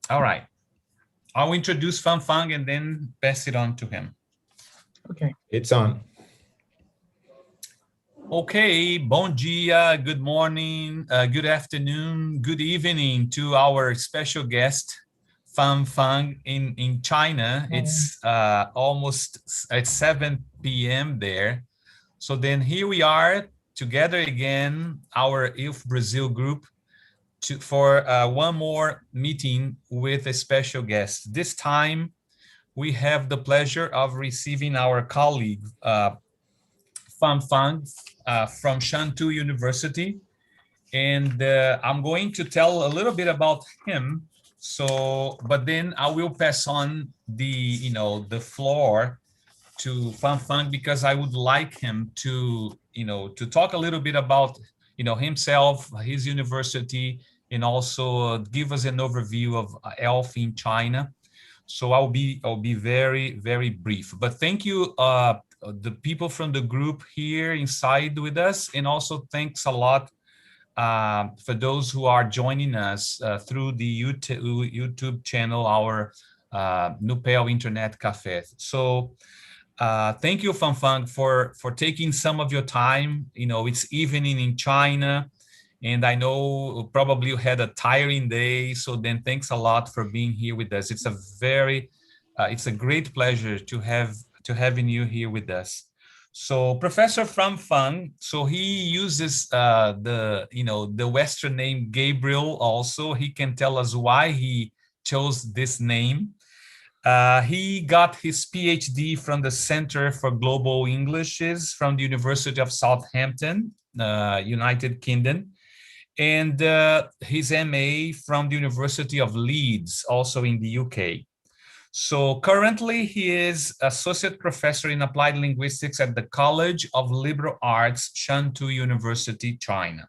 All right. I'll introduce Fang and then pass it on to him. Okay. It's on. Okay, bom dia, good morning, good afternoon, good evening to our special guest, Fang in China. It's almost at 7 p.m. there. So then here we are together again, our ILF Brazil group, for one more meeting with a special guest. This time, we have the pleasure of receiving our colleague, Fang from Shantou University. And I'm going to tell a little bit about him. So, but then I will pass on the floor to Fang because I would like him to, to talk a little bit about, himself, his university, and also give us an overview of ILF in China. So I'll be very, very brief. But thank you, the people from the group here inside with us, and also thanks a lot for those who are joining us through the YouTube channel, our Nupel Internet Cafe. So thank you, Fang, for taking some of your time. It's evening in China, and I know probably you had a tiring day. So then thanks a lot for being here with us. It's a great pleasure to having you here with us. So Professor Fang, so he uses the Western name Gabriel also. He can tell us why he chose this name. He got his PhD from the Center for Global Englishes from the University of Southampton, United Kingdom, and his MA from the University of Leeds, also in the UK. So currently he is Associate Professor in Applied Linguistics at the College of Liberal Arts, Shantou University, China.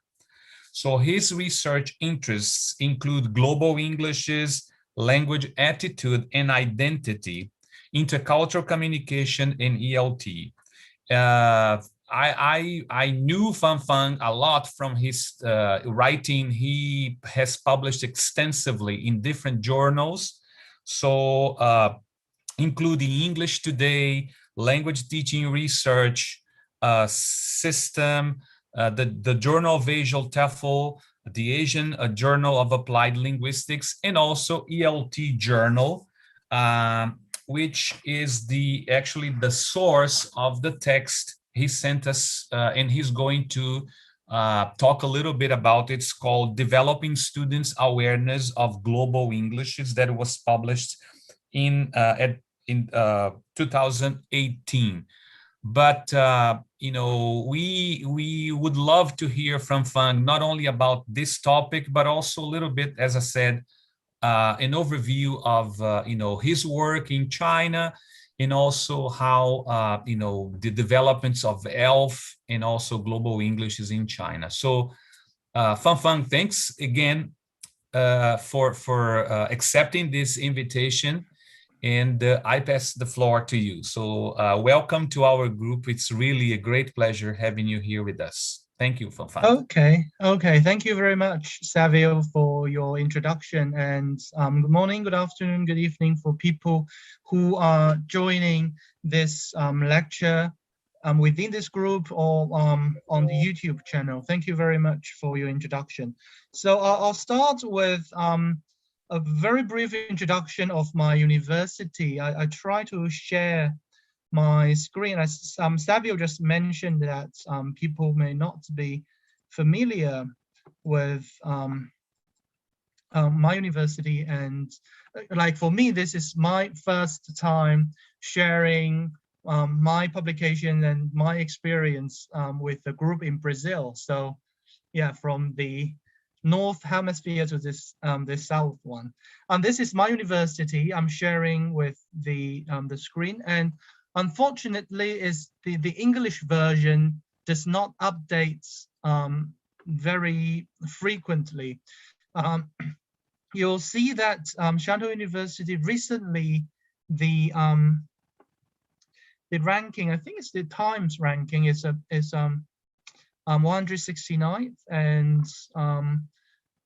So his research interests include global Englishes, language attitude and identity, intercultural communication, and ELT. I knew Fang a lot from his writing. He has published extensively in different journals, so including English Today, Language Teaching Research System, the Journal of Asian TEFL, the Asian Journal of Applied Linguistics, and also ELT Journal, which is actually the source of the text he sent us, and he's going to talk a little bit about it. It's called Developing Students' Awareness of Global Englishes, that was published in 2018. But we would love to hear from Fang not only about this topic, but also a little bit, as I said, an overview of his work in China, and also how the developments of ILF and also global English is in China. So Fang, thanks again for accepting this invitation. And I pass the floor to you. So welcome to our group. It's really a great pleasure having you here with us. Thank you, Fang. Okay. Thank you very much, Savio, for your introduction. And good morning, good afternoon, good evening for people who are joining this lecture within this group or on the YouTube channel. Thank you very much for your introduction. So I'll start with a very brief introduction of my university. I try to share my screen. As Savio just mentioned that people may not be familiar with my university, and like for me, this is my first time sharing my publication and my experience with the group in Brazil. So yeah, from the North Hemisphere to this South one. And this is my university. I'm sharing with the screen, and unfortunately, is the English version does not update very frequently. You'll see that Shantou University recently, the ranking, I think it's the Times ranking, is 169th, and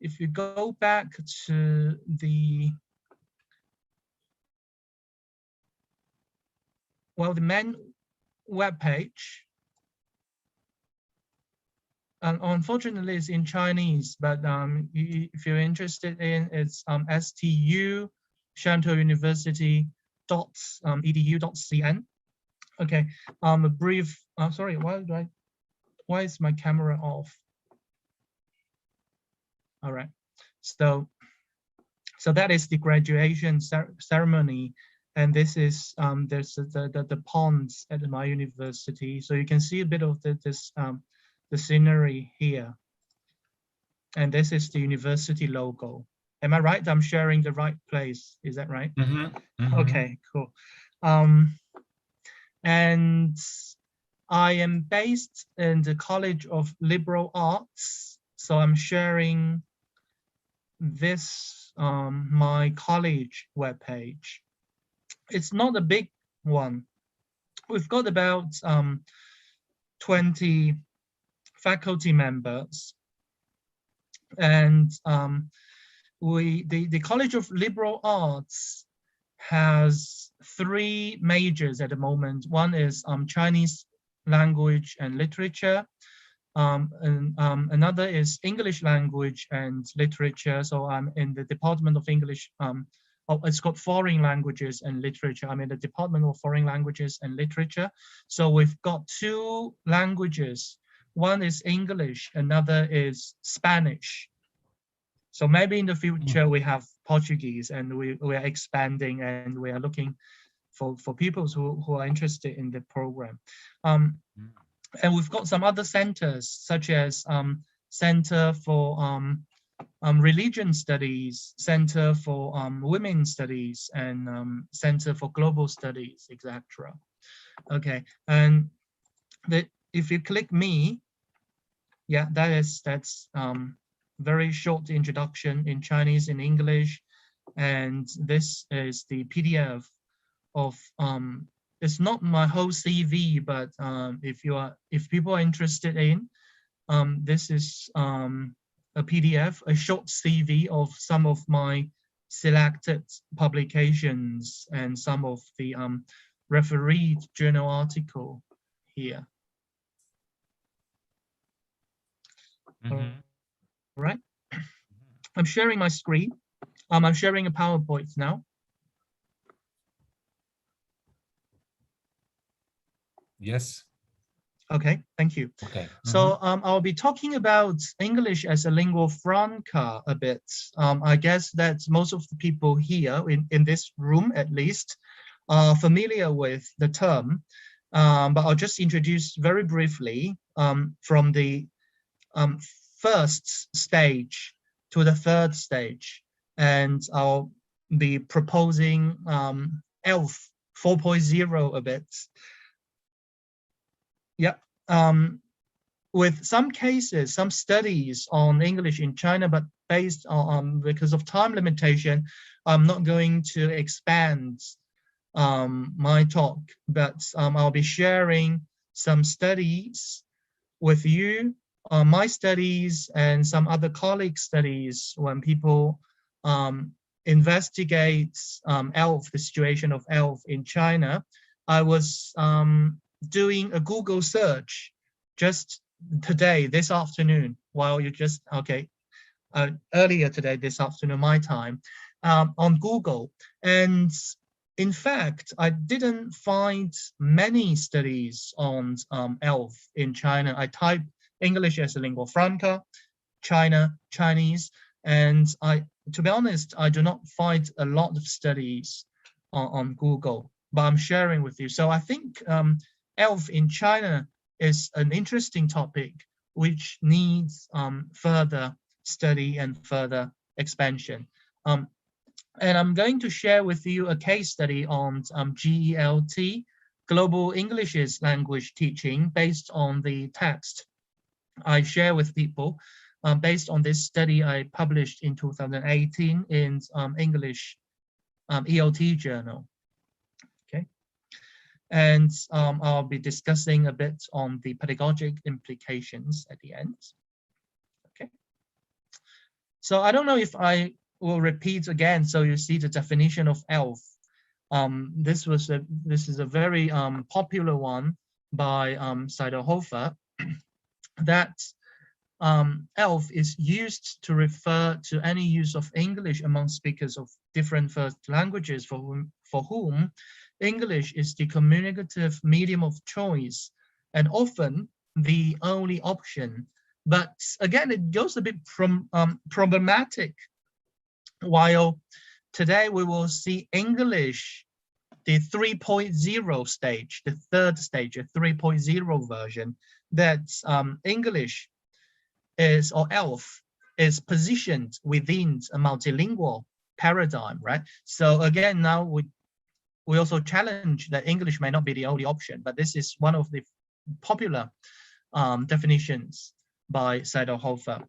if you go back to the well, the main web page, and unfortunately it's in Chinese, but if you're interested in, it's STU Shantou University .edu.cn. Okay, a brief. Sorry, why is my camera off? All right, so that is the graduation ceremony, and this is there's the ponds at my university, so you can see a bit of the scenery here, and this is the university logo. Am I right? I'm sharing the right place. Is that right? Mm-hmm. Mm-hmm. Okay, cool. And I am based in the College of Liberal Arts, so I'm sharing this my college webpage. It's not a big one. We've got about 20 faculty members, and the College of Liberal Arts has 3 majors at the moment. One is Chinese language and literature, and another is English language and literature. So I'm in the Department of English. It's called Foreign Languages and Literature. I'm in the Department of Foreign Languages and Literature. So we've got 2 languages. One is English, another is Spanish. So maybe in the future we have Portuguese, and we are expanding, and we are looking for people who are interested in the program. And we've got some other centers, such as Center for Religion Studies, Center for Women Studies, and Center for Global Studies, etc. Okay, and if you click me, yeah, that's very short introduction in Chinese and English, and this is the PDF of it's not my whole CV, but if people are interested in, this is a PDF, a short CV of some of my selected publications and some of the refereed journal article here. Mm-hmm. All right, I'm sharing my screen. I'm sharing a PowerPoint now. Yes. Okay, thank you. Okay. So I'll be talking about English as a lingua franca a bit. I guess that most of the people here in this room, at least, are familiar with the term, but I'll just introduce very briefly from the first stage to the third stage, and I'll be proposing ILF 4.0 a bit. Yeah, with some cases, some studies on English in China, but based on because of time limitation, I'm not going to expand my talk, but I'll be sharing some studies with you, my studies and some other colleagues' studies when people investigate ILF, the situation of ILF in China. I was doing a Google search just today, this afternoon, while you just, okay, earlier today, this afternoon, my time, on Google. And in fact, I didn't find many studies on ILF in China. I typed English as a lingua franca, China, Chinese, and to be honest, I do not find a lot of studies on Google, but I'm sharing with you. So I think ILF in China is an interesting topic which needs further study and further expansion. And I'm going to share with you a case study on GELT, Global English Language Teaching, based on the text I share with people, based on this study I published in 2018 in English ELT journal. Okay. And I'll be discussing a bit on the pedagogic implications at the end. Okay. So I don't know if I will repeat again, so you see the definition of ILF. This is a very popular one by Seidelhofer, that ELF is used to refer to any use of English among speakers of different first languages for whom English is the communicative medium of choice and often the only option. But again, it goes a bit problematic. While today we will see English, the 3.0 stage, the third stage, a 3.0 version, that English is, or ELF, is positioned within a multilingual paradigm, right? So again, now we also challenge that English may not be the only option, but this is one of the popular definitions by Seidelhofer.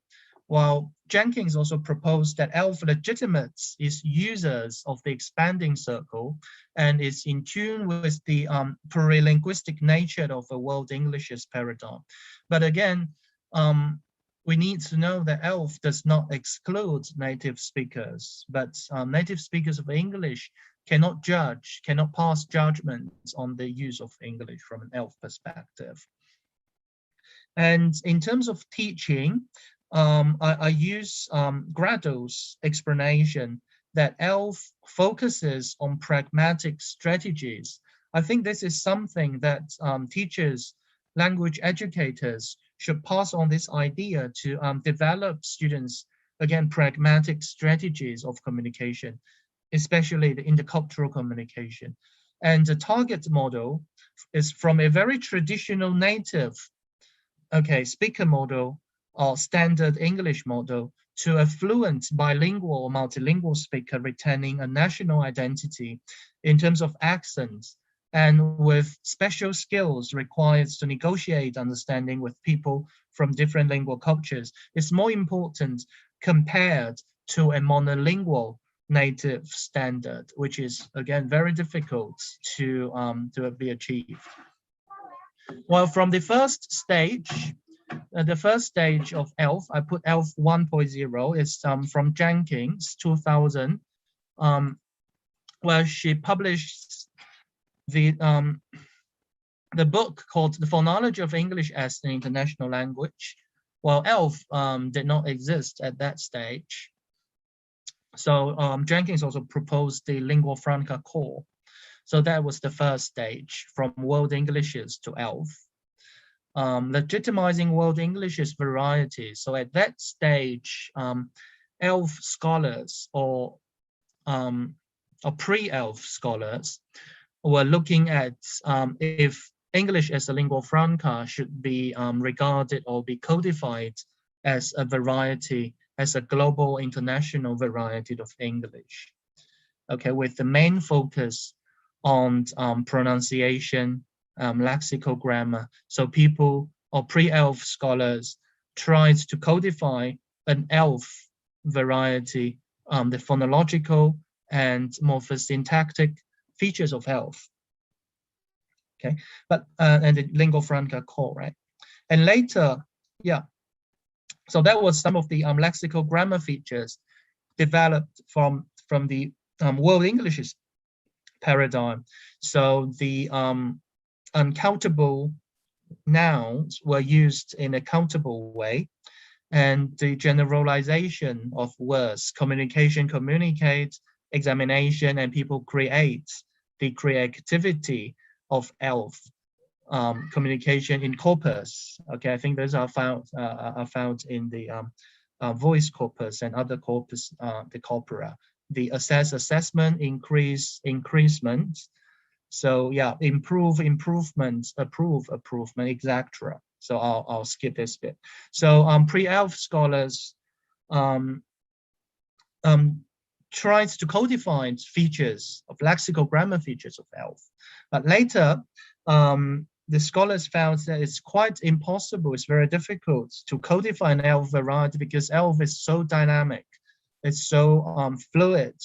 While Jenkins also proposed that ELF legitimates its users of the expanding circle and is in tune with the plurilinguistic nature of the world English's paradigm. But again, we need to know that ELF does not exclude native speakers, but native speakers of English cannot pass judgments on the use of English from an ELF perspective. And in terms of teaching, I use Grado's explanation that ELF focuses on pragmatic strategies. I think this is something that teachers, language educators should pass on this idea to develop students, again, pragmatic strategies of communication, especially the intercultural communication. And the target model is from a very traditional native, speaker model or standard English model to a fluent bilingual or multilingual speaker retaining a national identity in terms of accents and with special skills required to negotiate understanding with people from different lingual cultures. It's more important compared to a monolingual native standard, which is, again, very difficult to be achieved. Well, from the first stage of ELF, I put ELF 1.0, is from Jenkins, 2000, where she published the book called The Phonology of English as an International Language, while ELF did not exist at that stage. So Jenkins also proposed the lingua franca core. So that was the first stage, from World Englishes to ELF. Legitimizing World English's variety. So at that stage, ELF scholars or pre-ELF scholars were looking at if English as a lingua franca should be regarded or be codified as a variety, as a global international variety of English. Okay, with the main focus on pronunciation, lexical grammar. So people or pre-ELF scholars tried to codify an ELF variety, the phonological and morphosyntactic features of ELF. Okay, but and the lingua franca core, right? And later, yeah. So that was some of the lexical grammar features developed from the World English's paradigm. So the uncountable nouns were used in a countable way, and the generalization of words, communication, communicate, examination, and people create, the creativity of ELF, communication in corpus. Okay, I think those are found in the voice corpus and other corpus, the corpora. The assessment, increasement. So yeah, improvement, approve, etc. So I'll skip this bit. So pre-ELF scholars tried to codify features of lexical grammar features of ELF, but later the scholars found that it's quite impossible. It's very difficult to codify an ELF variety because ELF is so dynamic. It's so fluid.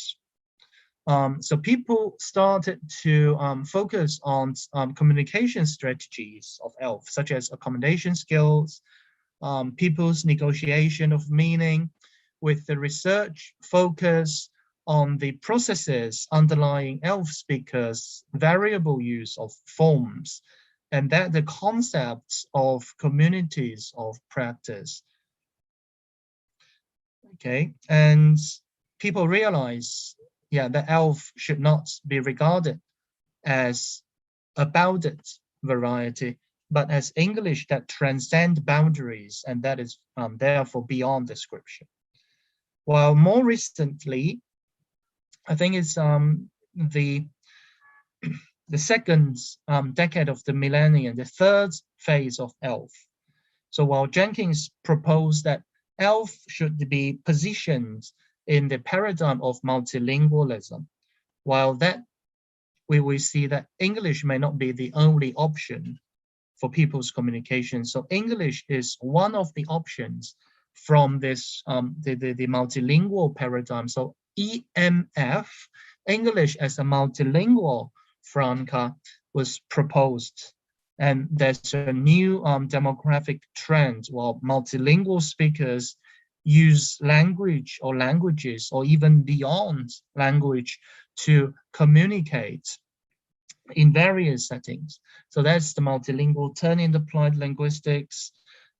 So people started to focus on communication strategies of ELF, such as accommodation skills, people's negotiation of meaning, with the research focus on the processes underlying ELF speakers' variable use of forms, and that the concepts of communities of practice. Okay, and people realize, yeah, that ELF should not be regarded as a bounded variety, but as English that transcend boundaries, and that is therefore beyond description. While more recently, I think it's the second decade of the millennium, the third phase of ELF. So while Jenkins proposed that ELF should be positioned in the paradigm of multilingualism, while that we will see that English may not be the only option for people's communication. So English is one of the options from this the multilingual paradigm. So EMF, English as a multilingual franca, was proposed. And there's a new demographic trend while multilingual speakers use language or languages or even beyond language to communicate in various settings. So that's the multilingual turn in applied linguistics.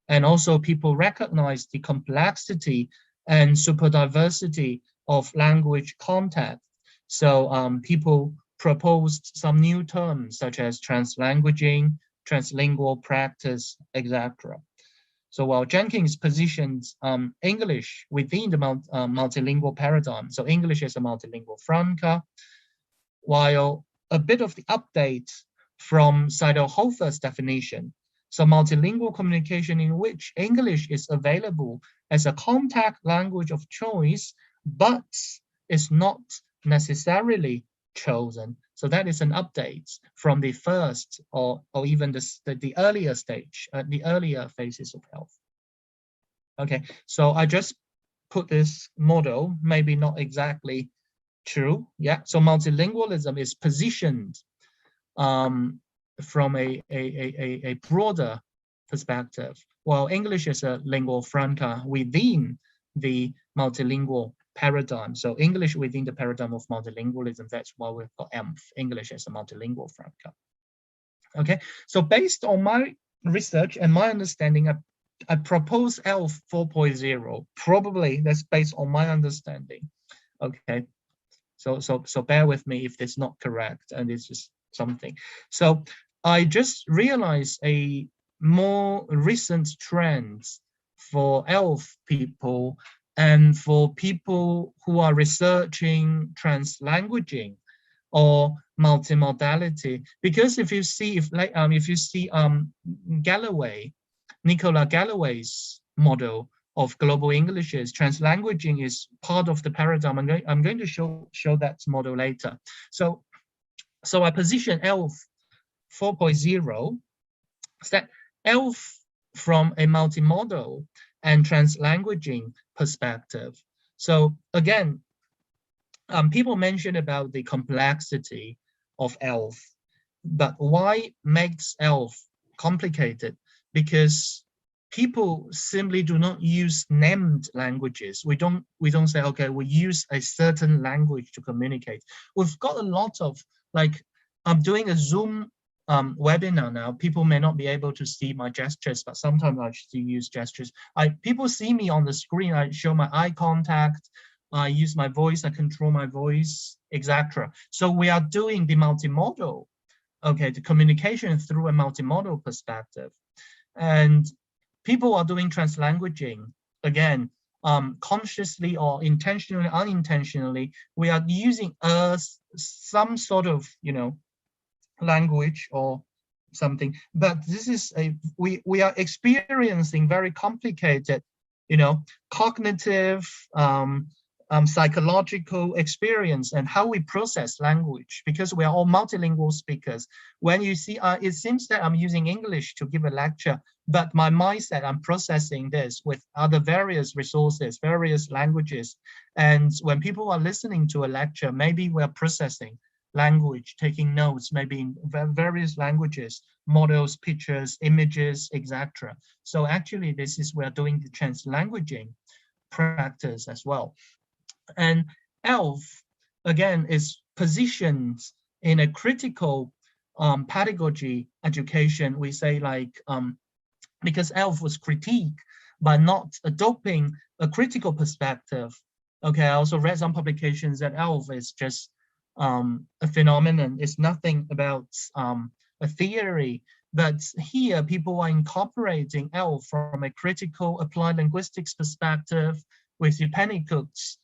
And also people recognize the complexity and superdiversity of language content. So people proposed some new terms such as translanguaging, translingual practice, etc. So while Jenkins positioned English within the multilingual paradigm, so English as a multilingual franca, while a bit of the update from Seidel-Hofer's definition, so multilingual communication in which English is available as a contact language of choice, but is not necessarily chosen. So that is an update from the first or even the earlier stage, the earlier phases of ELF. Okay, so I just put this model, maybe not exactly true. Yeah, so multilingualism is positioned from a broader perspective, while English is a lingua franca within the multilingual paradigm. So English within the paradigm of multilingualism, that's why we've got EMF, English as a multilingual franca. Okay, so based on my research and my understanding, I propose ELF 4.0. Probably that's based on my understanding. Okay, so bear with me if it's not correct and it's just something. So I just realized a more recent trend for ELF people and for people who are researching translanguaging or multimodality, because if you see Nicola Galloway's model of global Englishes, translanguaging is part of the paradigm. I'm going to show that model later. So I position ELF 4.0 that ELF from a multimodal and translanguaging perspective. So again, people mention about the complexity of ELF, but why makes ELF complicated? Because people simply do not use named languages. We don't say, okay, we use a certain language to communicate. We've got a lot of, like, I'm doing a Zoom webinar now. People may not be able to see my gestures, but sometimes I still use gestures. People see me on the screen. I show my eye contact. I use my voice. I control my voice, etc. So we are doing the multimodal, okay, the communication through a multimodal perspective. And people are doing translanguaging, again, consciously or intentionally, unintentionally. We are using some sort of, language or something, but this is we are experiencing very complicated, cognitive, psychological experience and how we process language, because we are all multilingual speakers. When you see, it seems that I'm using English to give a lecture, but my mindset, I'm processing this with other various resources, various languages. And when people are listening to a lecture, maybe we're processing language, taking notes, maybe in various languages, models, pictures, images, etc. So actually, this is we're doing the translanguaging practice as well. And ELF, again, is positioned in a critical pedagogy education. We say like, because ELF was critiqued by not adopting a critical perspective. Okay, I also read some publications that ELF is just a phenomenon. It's nothing about a theory. But here, people are incorporating ELF from a critical applied linguistics perspective with Pennycook's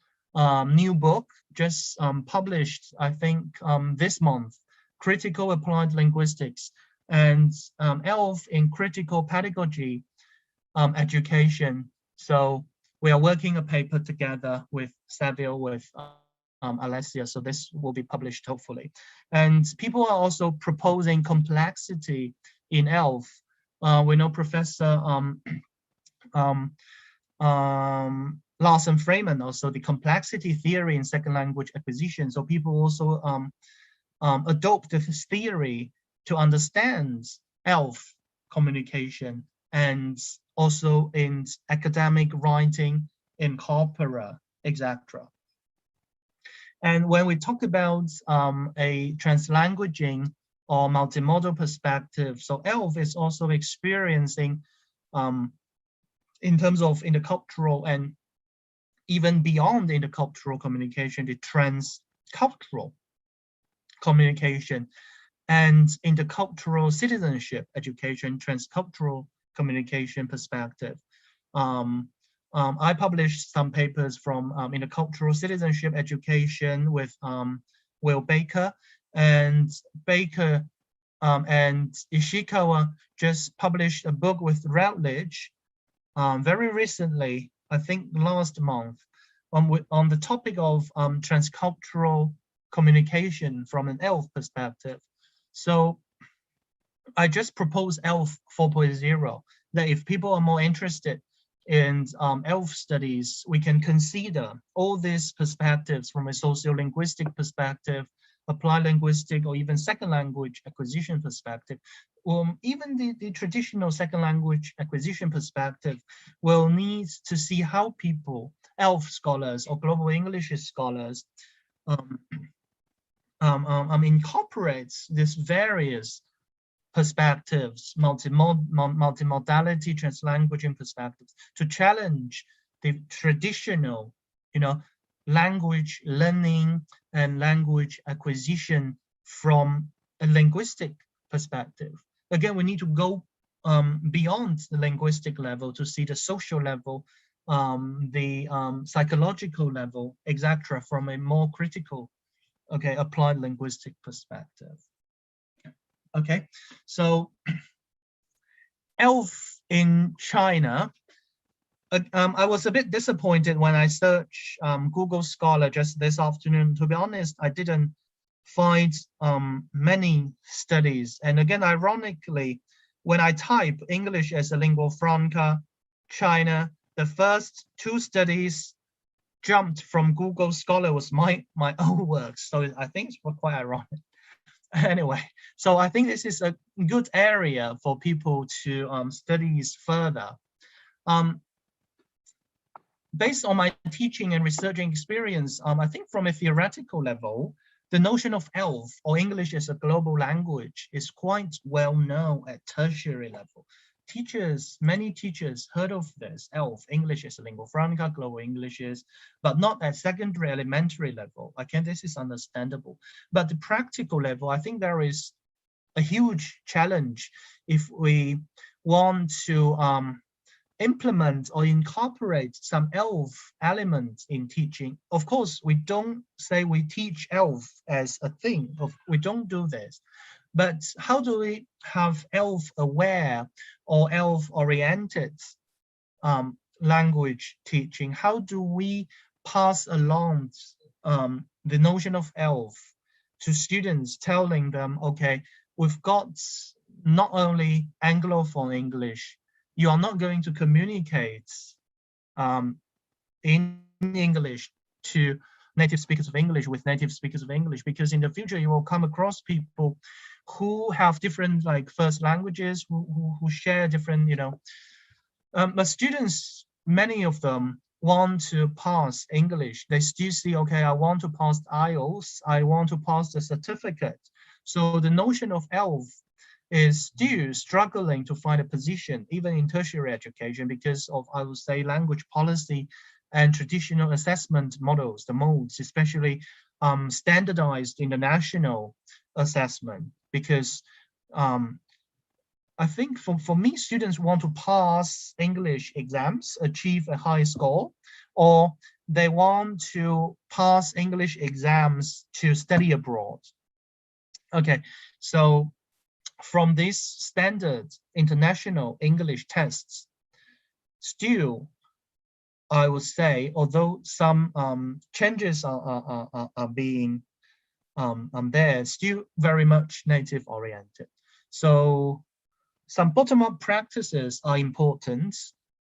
new book, just published, I think, this month, Critical Applied Linguistics, and ELF in critical pedagogy education. So we are working a paper together with Savio, with Alessia, so this will be published hopefully. And people are also proposing complexity in ELF. We know Professor Larson Freeman also the complexity theory in second language acquisition. So people also adopt this theory to understand ELF communication, and also in academic writing, in corpora, etc. And when we talk about a translanguaging or multimodal perspective, so ELF is also experiencing, in terms of intercultural and even beyond intercultural communication, the transcultural communication and intercultural citizenship education, transcultural communication perspective. I published some papers from intercultural citizenship education with Will Baker, and Baker and Ishikawa just published a book with Routledge very recently, I think last month, on the topic of transcultural communication from an ELF perspective. So I just proposed ELF 4.0, that if people are more interested in ELF studies, we can consider all these perspectives from a sociolinguistic perspective, applied linguistic, or even second language acquisition perspective. Even the traditional second language acquisition perspective will need to see how people, ELF scholars or global English scholars, incorporates these various perspectives, multimodality, translanguaging perspectives, to challenge the traditional, language learning and language acquisition from a linguistic perspective. Again, we need to go beyond the linguistic level to see the social level, the psychological level, etc., from a more critical, applied linguistic perspective. Okay, so ELF in China, I was a bit disappointed when I searched Google Scholar just this afternoon. To be honest, I didn't find many studies. And again, ironically, when I type English as a lingua franca, China, the first two studies jumped from Google Scholar was my own work. So I think it's quite ironic. Anyway, so I think this is a good area for people to study further. Based on my teaching and researching experience, I think from a theoretical level, the notion of ELF, or English as a global language, is quite well known at tertiary level. Many teachers heard of this, ELF, English as a lingua franca, global Englishes, but not at secondary, elementary level. This is understandable. But the practical level, I think there is a huge challenge if we want to implement or incorporate some ELF elements in teaching. Of course, we don't say we teach ELF as a thing. We don't do this. But how do we have ELF aware or ELF oriented language teaching? How do we pass along the notion of ELF to students, telling them, okay, we've got not only Anglophone English, you are not going to communicate in English to native speakers of English with native speakers of English, because in the future you will come across people who have different first languages, who share different, but students, many of them want to pass English, they still see, okay, I want to pass IELTS, I want to pass the certificate. So the notion of ELF is still struggling to find a position, even in tertiary education, because of, I would say, language policy and traditional assessment models, the modes, especially standardized international assessment. Because I think for me, students want to pass English exams, achieve a high score, or they want to pass English exams to study abroad. Okay, so from these standard international English tests, still, I would say, although some changes are being there, still very much native oriented. So some bottom-up practices are important.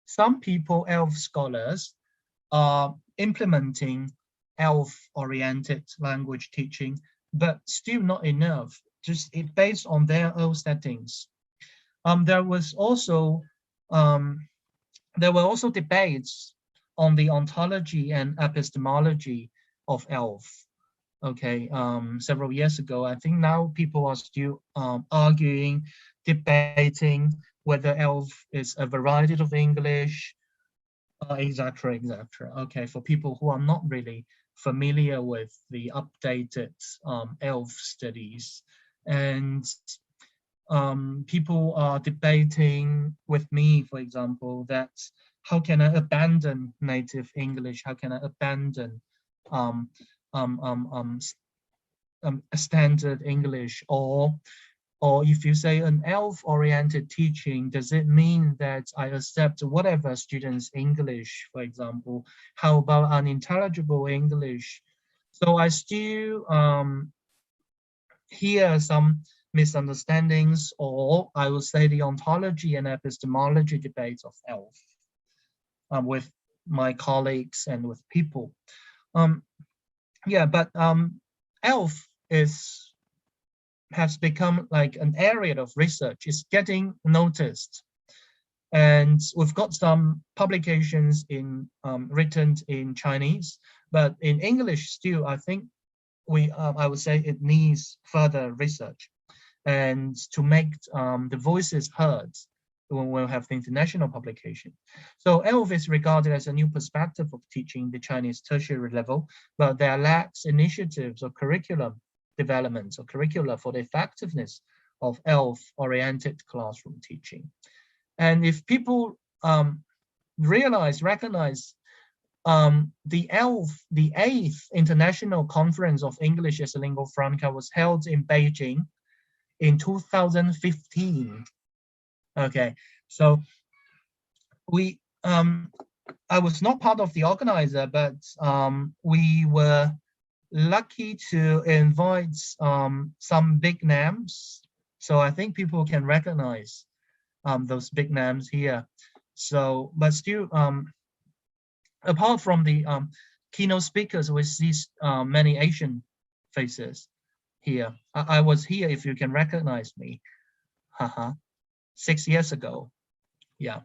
Some people, ELF scholars, are implementing ELF-oriented language teaching, but still not enough, just based on their own settings. There were also debates on the ontology and epistemology of ELF. Okay, several years ago. I think now people are still arguing, debating whether ELF is a variety of English, etc., etc. Okay, for people who are not really familiar with the updated ELF studies, and people are debating with me, for example, that how can I abandon native English? How can I abandon standard English? Or if you say an ELF-oriented teaching, does it mean that I accept whatever students' English, for example? How about unintelligible English? So I still hear some misunderstandings, or I would say the ontology and epistemology debates of ELF with my colleagues and with people. Yeah, but ELF has become like an area of research. It's getting noticed, and we've got some publications in written in Chinese, but in English still, I think I would say it needs further research, and to make the voices heard when we'll have the international publication. So ELF is regarded as a new perspective of teaching the Chinese tertiary level, but there lacks initiatives or curriculum developments or curricula for the effectiveness of ELF-oriented classroom teaching. And if people recognize the ELF, the 8th International Conference of English as a Lingua Franca was held in Beijing in 2015. Okay, so I was not part of the organizer, but we were lucky to invite some big names. So I think people can recognize those big names here. So, but still, apart from the keynote speakers, we see many Asian faces here. I was here, if you can recognize me, 6 years ago. Yeah.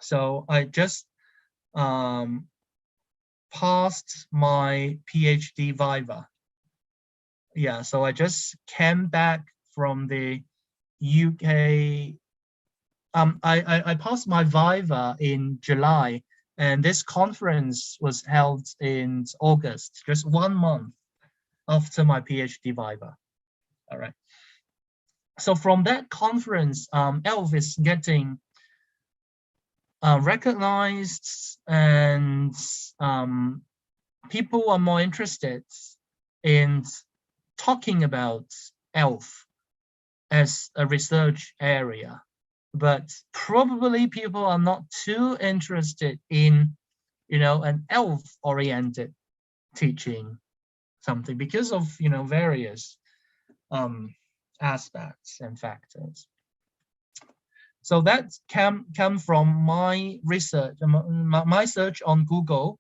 So I just passed my PhD viva. Yeah, so I just came back from the UK. I passed my viva in July, and this conference was held in August, just 1 month after my PhD viva. All right. So from that conference, ELF is getting recognized, and people are more interested in talking about ELF as a research area, but probably people are not too interested in, an ELF-oriented teaching something because of, various aspects and factors. So that came from my research, my search on Google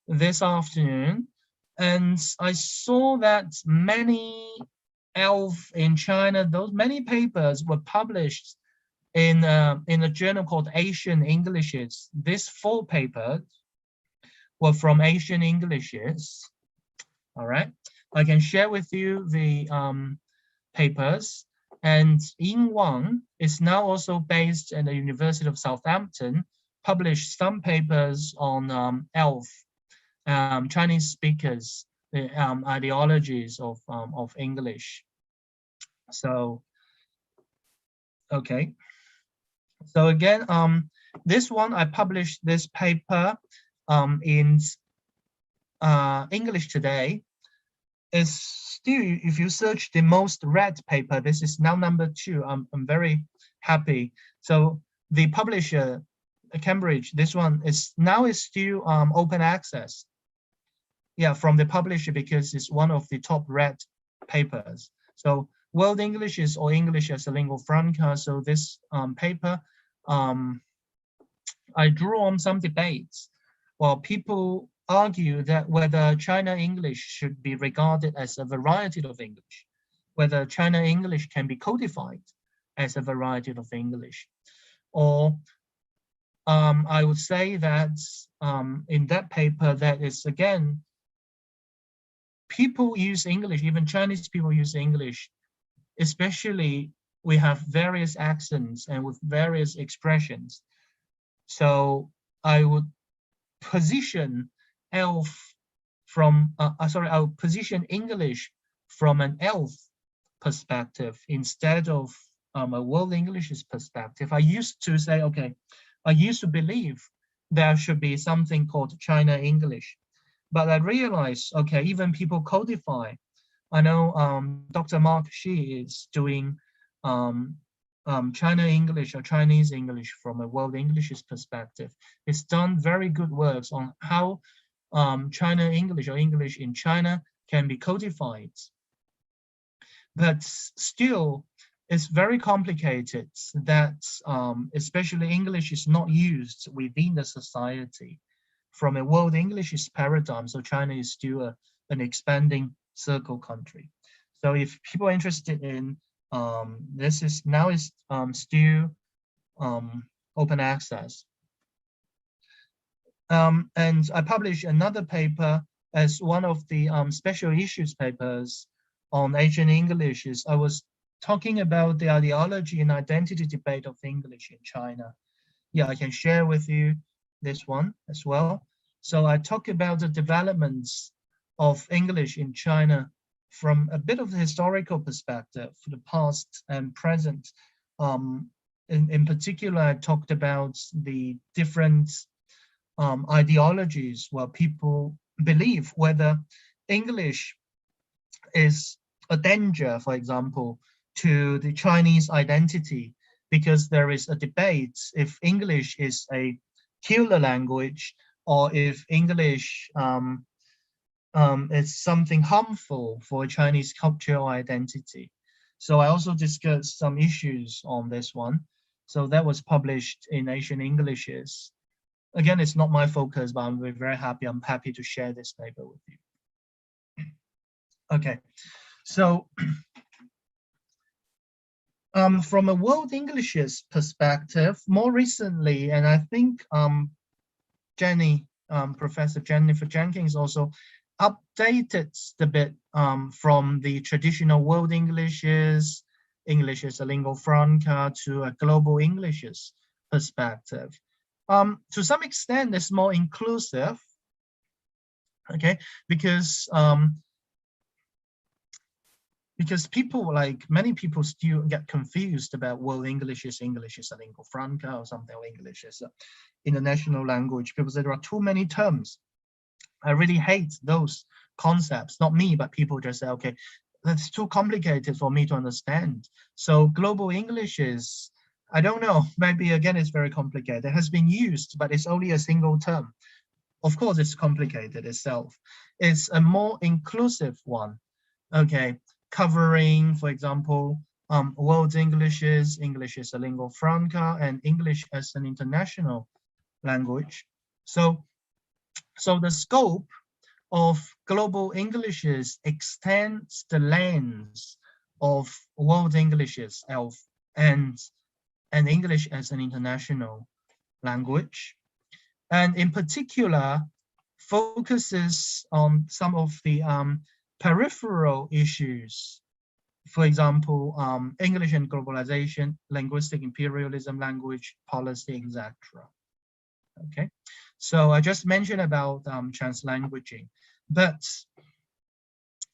this afternoon, and I saw that many ELF in China, many papers were published in a journal called Asian Englishes. These 4 papers well, from Asian Englishes. All right, I can share with you the papers. And Ying Wang is now also based at the University of Southampton, published some papers on ELF, Chinese speakers, the ideologies of English. So, okay. So again, this one, I published this paper in English Today. Is still, if you search the most read paper, this is now number 2. I'm very happy. So the publisher, Cambridge, this one is still open access. Yeah, from the publisher, because it's one of the top read papers. So World English is, or English as a lingua franca. So this paper, I drew on some debates. Well, people argue that whether China English should be regarded as a variety of English, whether China English can be codified as a variety of English, or I would say that in that paper, that is again, people use English, even Chinese people use English, especially we have various accents and with various expressions. So I would position ELF from, I would position English from an ELF perspective instead of a World English's perspective. I used to say, okay, I used to believe there should be something called China English, but I realized, okay, even people codify. I know Dr. Mark Shi is doing China English or Chinese English from a World English's perspective. It's done very good works on how China English or English in China can be codified. But still, it's very complicated that especially English is not used within the society from a World English's paradigm. So China is still an expanding circle country. So if people are interested in this is now still open access. And I published another paper as one of the special issues papers on Asian English. I was talking about the ideology and identity debate of English in China. Yeah, I can share with you this one as well. So I talk about the developments of English in China from a bit of the historical perspective for the past and present. In particular, I talked about the different ideologies where people believe whether English is a danger, for example, to the Chinese identity, because there is a debate if English is a killer language or if English is something harmful for Chinese cultural identity. So I also discussed some issues on this one. So that was published in Asian Englishes. Again, it's not my focus, but I'm very happy. I'm happy to share this paper with you. Okay, so from a World English's perspective, more recently, and I think Professor Jennifer Jenkins also updated the bit from the traditional World Englishes, English as a lingua franca, to a global English's perspective. To some extent, it's more inclusive, okay, because people, like many people, still get confused about World English is a lingua franca or something, or English is an international language, because there are too many terms. I really hate those concepts, not me, but people just say, okay, that's too complicated for me to understand. So global English is, I don't know, maybe again, it's very complicated. It has been used, but it's only a single term. Of course, it's complicated itself. It's a more inclusive one, okay, covering, for example, World Englishes, English as a lingua franca, and English as an international language. So the scope of global Englishes extends the lens of World Englishes, ELF, and English as an international language. And in particular, focuses on some of the peripheral issues. For example, English and globalization, linguistic imperialism, language policy, etc. Okay, so I just mentioned about translanguaging, but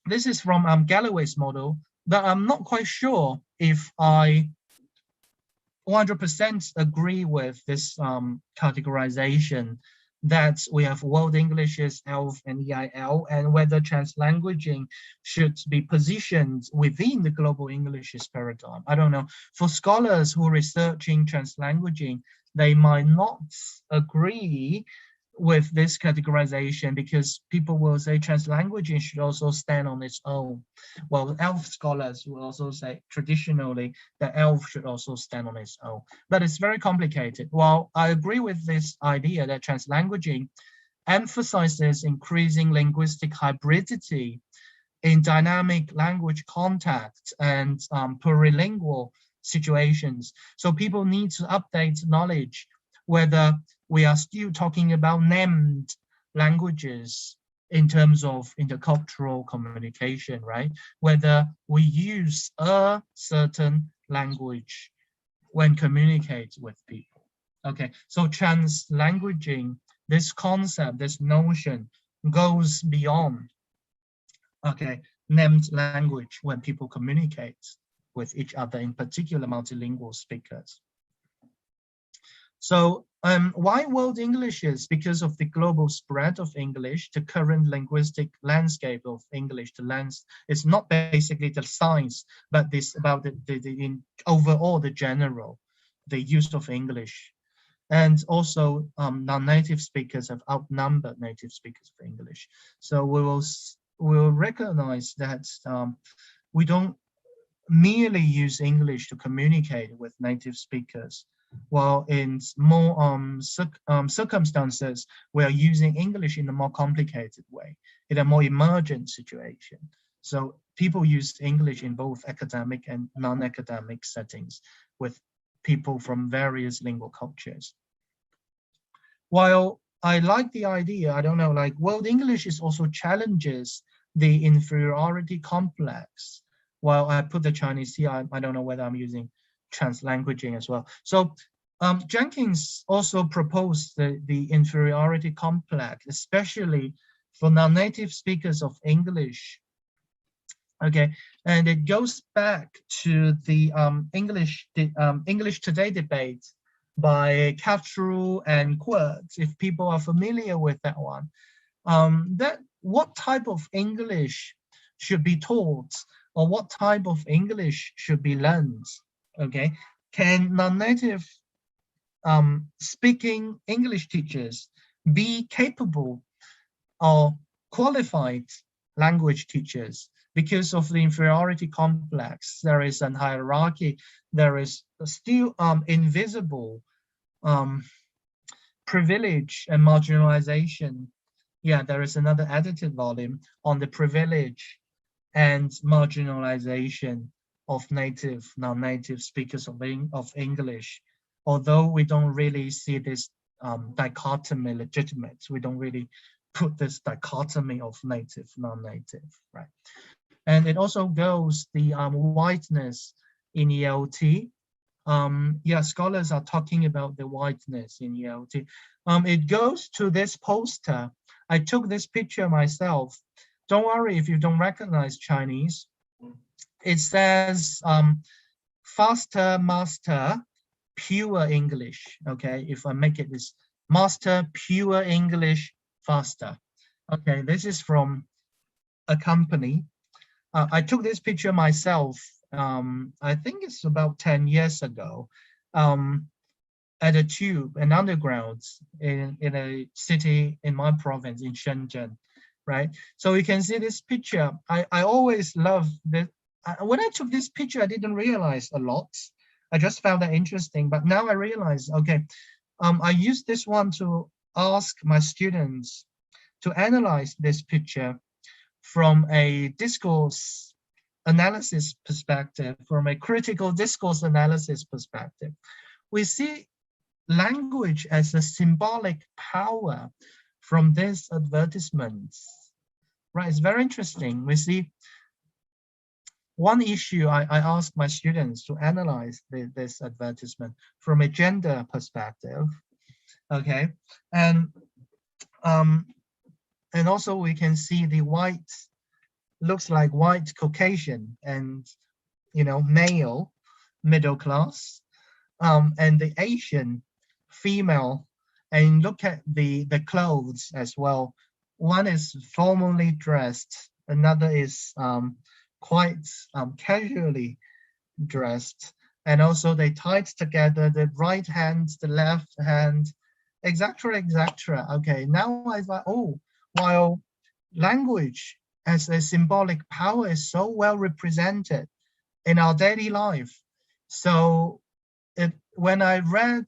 this is from Galloway's model, but I'm not quite sure if I 100% agree with this categorization that we have World Englishes, ELF and EIL, and whether translanguaging should be positioned within the global Englishes paradigm. I don't know. For scholars who are researching translanguaging, they might not agree with this categorization because people will say translanguaging should also stand on its own. Well, ELF scholars will also say traditionally that ELF should also stand on its own. But it's very complicated. While I agree with this idea that translanguaging emphasizes increasing linguistic hybridity in dynamic language context and plurilingual situations. So people need to update knowledge whether we are still talking about named languages in terms of intercultural communication, right? Whether we use a certain language when communicate with people. Okay, so translanguaging, this concept, this notion goes beyond, okay, named language when people communicate with each other, in particular multilingual speakers. So why World Englishes? Because of the global spread of English, the current linguistic landscape of English, it's not basically the science, but this about the overall, the general, the use of English. And also non-native speakers have outnumbered native speakers of English. So we will recognize that we don't merely use English to communicate with native speakers, while in more circumstances, we are using English in a more complicated way, in a more emergent situation. So people use English in both academic and non-academic settings with people from various lingual cultures. While I like the idea, I don't know, like World English is also challenges the inferiority complex. While I put the Chinese here, I don't know whether I'm using translanguaging as well. So Jenkins also proposed the inferiority complex, especially for non-native speakers of English. Okay, and it goes back to the English Today debate by Catrell and Quirks, if people are familiar with that one. That what type of English should be taught, or what type of English should be learned? Okay, can non-native speaking English teachers be capable or qualified language teachers? Because of the inferiority complex, there is a hierarchy, there is still invisible privilege and marginalization. Yeah, there is another edited volume on the privilege and marginalization of native, non-native speakers of English. Although we don't really see this dichotomy legitimate, we don't really put this dichotomy of native, non-native, right? And it also goes the whiteness in ELT. Yeah, scholars are talking about the whiteness in ELT. It goes to this poster. I took this picture myself. Don't worry if you don't recognize Chinese. It says faster master pure English. Okay, if I make it this master pure English faster. Okay, this is from a company. I took this picture myself. I think it's about 10 years ago, at a tube, an underground in a city in my province in Shenzhen, right? So you can see this picture. I always love this. When I took this picture, I didn't realize a lot. I just found that interesting, but now I realize, okay, I used this one to ask my students to analyze this picture from a discourse analysis perspective, from a critical discourse analysis perspective. We see language as a symbolic power from these advertisements? Right, it's very interesting. We see one issue I asked my students to analyze this advertisement from a gender perspective. Okay, and also we can see the white, looks like white Caucasian and, you know, male, middle class, and the Asian female, and look at the clothes as well. One is formally dressed, another is quite casually dressed, and also they tied together the right hand, the left hand, etc., etc. Okay, now I thought, oh, while language as a symbolic power is so well represented in our daily life, so when I read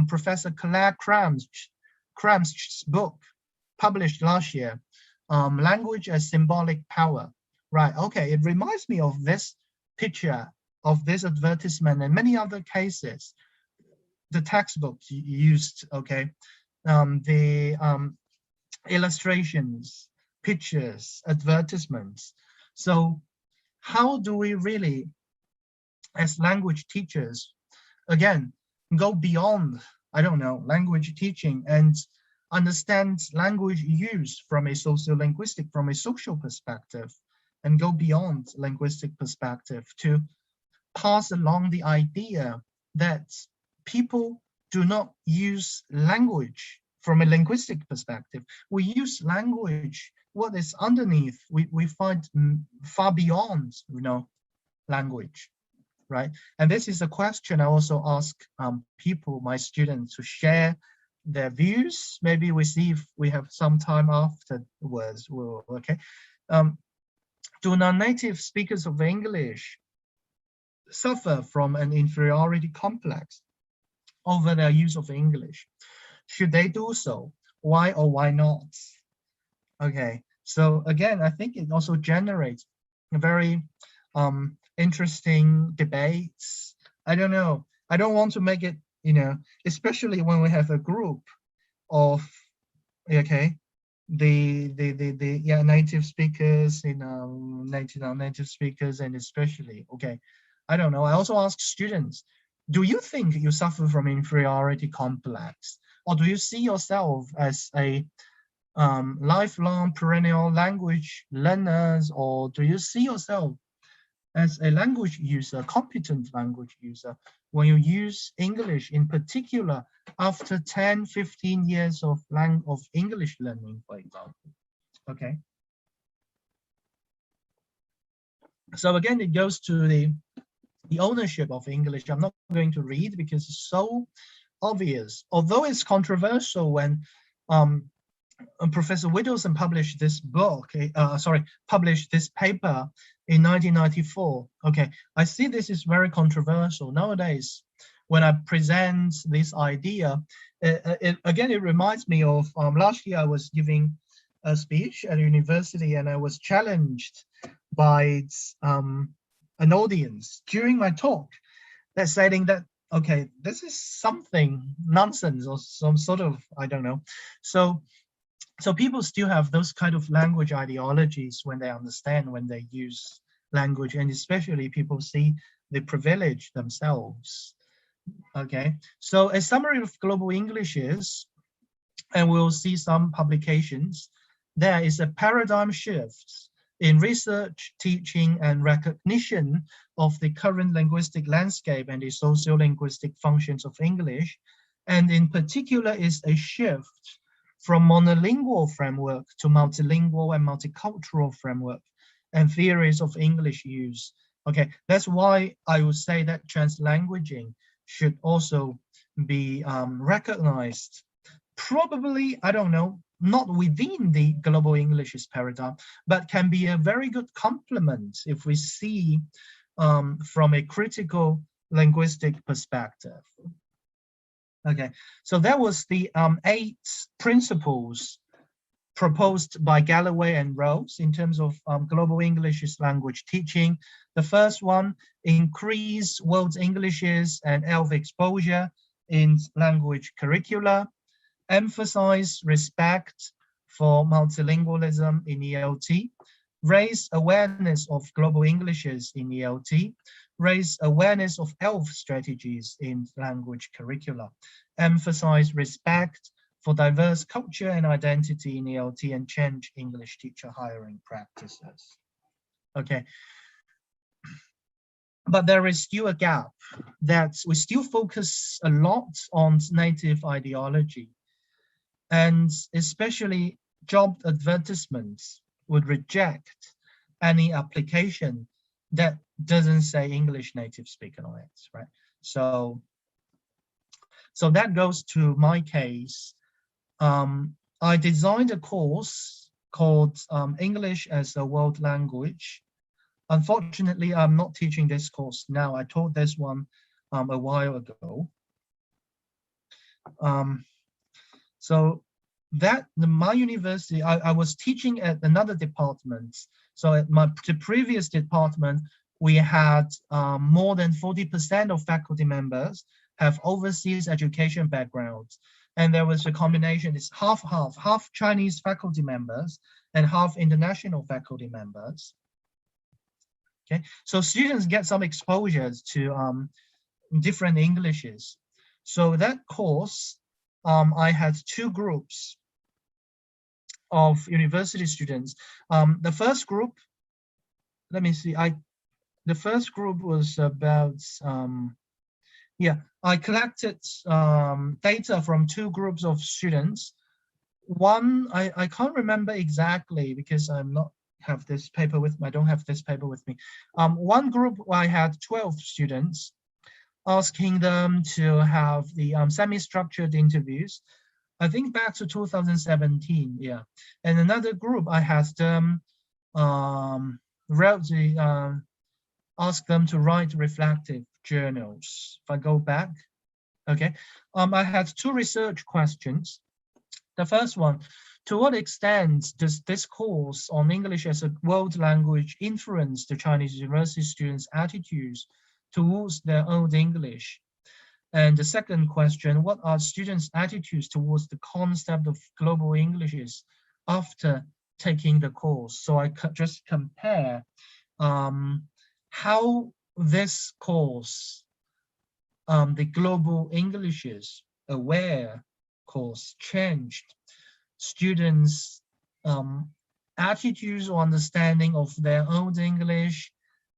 Professor Claire Crams's book published last year, Language as Symbolic Power, right? Okay, it reminds me of this picture, of this advertisement, and many other cases. The textbooks used, okay, the illustrations, pictures, advertisements. So how do we really, as language teachers, again, go beyond, I don't know, language teaching and understand language use from a sociolinguistic, from a social perspective, and go beyond linguistic perspective to pass along the idea that people do not use language from a linguistic perspective. We use language, what is underneath, we find far beyond, you know, language, right? And this is a question I also ask people, my students, to share their views. Maybe we see if we have some time afterwards. Okay. Do non-native speakers of English suffer from an inferiority complex over their use of English? Should they do so? Why or why not? Okay, so again, I think it also generates a very interesting debates. I don't know. I don't want to make it, you know, especially when we have a group of, okay, the native speakers, you know, native speakers, and especially, okay, I don't know. I also ask students, do you think you suffer from inferiority complex, or do you see yourself as a lifelong perennial language learners, or do you see yourself as a language user, competent language user, when you use English in particular after 10, 15 years of English learning, for example? Okay. So again, it goes to the ownership of English. I'm not going to read because it's so obvious, although it's controversial. When Professor Whittleson published this book, published this paper in 1994. Okay, I see this is very controversial nowadays. When I present this idea, it reminds me of last year I was giving a speech at a university, and I was challenged by an audience during my talk that saying that, okay, this is something nonsense or some sort of, I don't know. So people still have those kind of language ideologies when they understand, when they use language, and especially people see the privilege themselves. Okay, so a summary of global English is, and we'll see some publications, there is a paradigm shift in research, teaching, and recognition of the current linguistic landscape and the socio-linguistic functions of English. And in particular is a shift from monolingual framework to multilingual and multicultural framework and theories of English use. Okay, that's why I would say that translanguaging should also be recognized. Probably, I don't know, not within the global English paradigm, but can be a very good complement if we see from a critical linguistic perspective. Okay, so that was the 8 principles proposed by Galloway and Rose in terms of global English language teaching. The first one, increase world Englishes and ILF exposure in language curricula, emphasize respect for multilingualism in ELT, raise awareness of global Englishes in ELT, raise awareness of ELF strategies in language curricula, emphasize respect for diverse culture and identity in ELT, and change English teacher hiring practices. Okay. But there is still a gap that we still focus a lot on native ideology, and especially job advertisements would reject any application that doesn't say English native speaker on it, right? So that goes to my case. I designed a course called English as a World Language. Unfortunately, I'm not teaching this course now. I taught this one a while ago. So that my university, I was teaching at another department. So at the previous department, we had more than 40% of faculty members have overseas education backgrounds. And there was a combination, it's half Chinese faculty members and half international faculty members. Okay, so students get some exposures to different Englishes. So that course, I had two groups of university students. The first group, let me see, the first group was about, I collected data from two groups of students. One, I can't remember exactly because I'm not have this paper with me. I don't have this paper with me. One group, I had 12 students, asking them to have the semi-structured interviews. I think back to 2017, yeah. And another group, I had them ask them to write reflective journals. If I go back, okay. I had two research questions. The first one, to what extent does this course on English as a world language influence the Chinese university students' attitudes towards their old English? And the second question, what are students' attitudes towards the concept of global Englishes after taking the course? So I could just compare how this course, the global Englishes aware course, changed students' attitudes or understanding of their old English,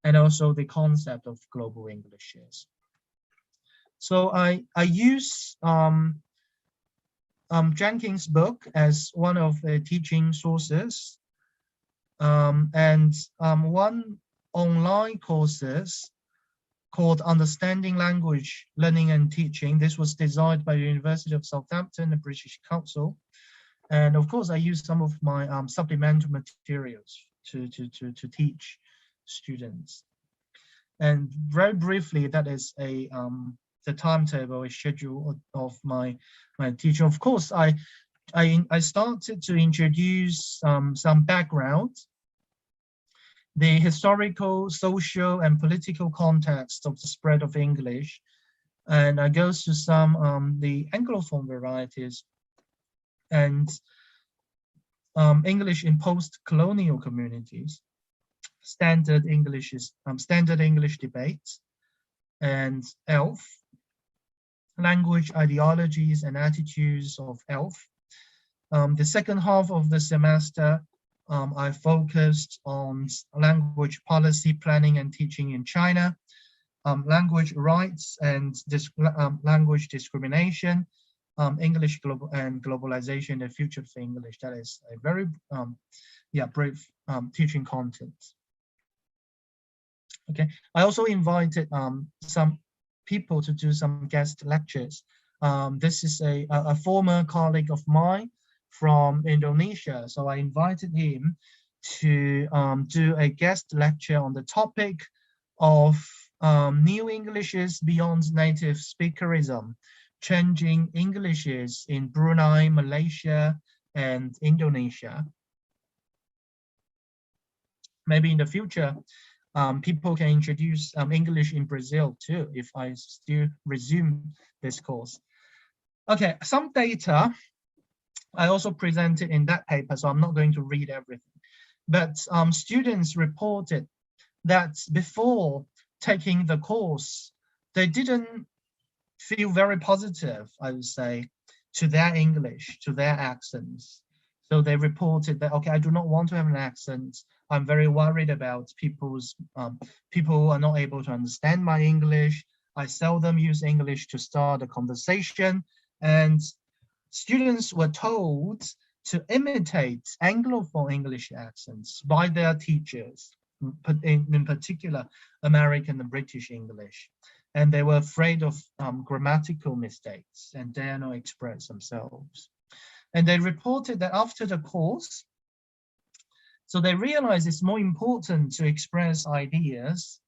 and also the concept of global Englishes. So I use Jenkins' book as one of the teaching sources, and one online courses called Understanding Language, Learning and Teaching. This was designed by the University of Southampton, the British Council. And of course, I use some of my supplemental materials to teach students. And very briefly, that is the timetable, a schedule of my teaching. Of course, I started to introduce some background, the historical, social, and political context of the spread of English, and I go to some the Anglophone varieties and English in post-colonial communities, standard English debates, and ELF, language ideologies and attitudes of ELF. The second half of the semester, I focused on language policy planning and teaching in China, language rights and language discrimination, English globalization, the future of English. That is a very brief teaching content. Okay, I also invited some people to do some guest lectures. This is a former colleague of mine from Indonesia, so I invited him to do a guest lecture on the topic of new Englishes beyond native speakerism, changing Englishes in Brunei, Malaysia, and Indonesia. Maybe in the future, people can introduce English in Brazil too, if I still resume this course. Okay, some data I also presented in that paper, so I'm not going to read everything. But students reported that before taking the course, they didn't feel very positive, I would say, to their English, to their accents. So they reported that, okay, I do not want to have an accent. I'm very worried about people are not able to understand my English. I seldom use English to start a conversation. And students were told to imitate Anglophone English accents by their teachers, in particular, American and British English. And they were afraid of grammatical mistakes and dare not express themselves. And they reported that after the course, so they realized it's more important to express ideas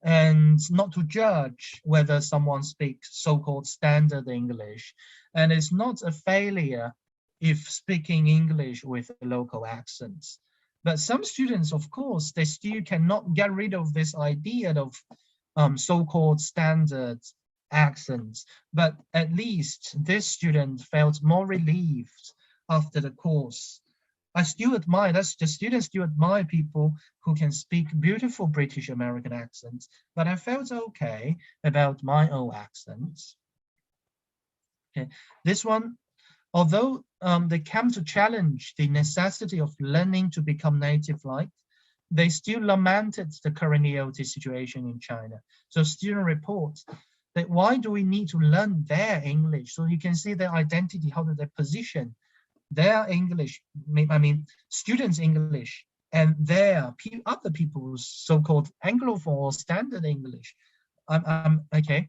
and not to judge whether someone speaks so-called standard English. And it's not a failure if speaking English with a local accent. But some students, of course, they still cannot get rid of this idea of so-called standard accents. But at least this student felt more relieved after the course. I still admire, the students still admire people who can speak beautiful British American accents, but I felt okay about my own accents. Okay, this one, although they came to challenge the necessity of learning to become native-like, they still lamented the current ELT situation in China. So student reports that why do we need to learn their English? So you can see their identity, how do they position their English, I mean, students' English, and their other people's so-called Anglophone or standard English. Okay.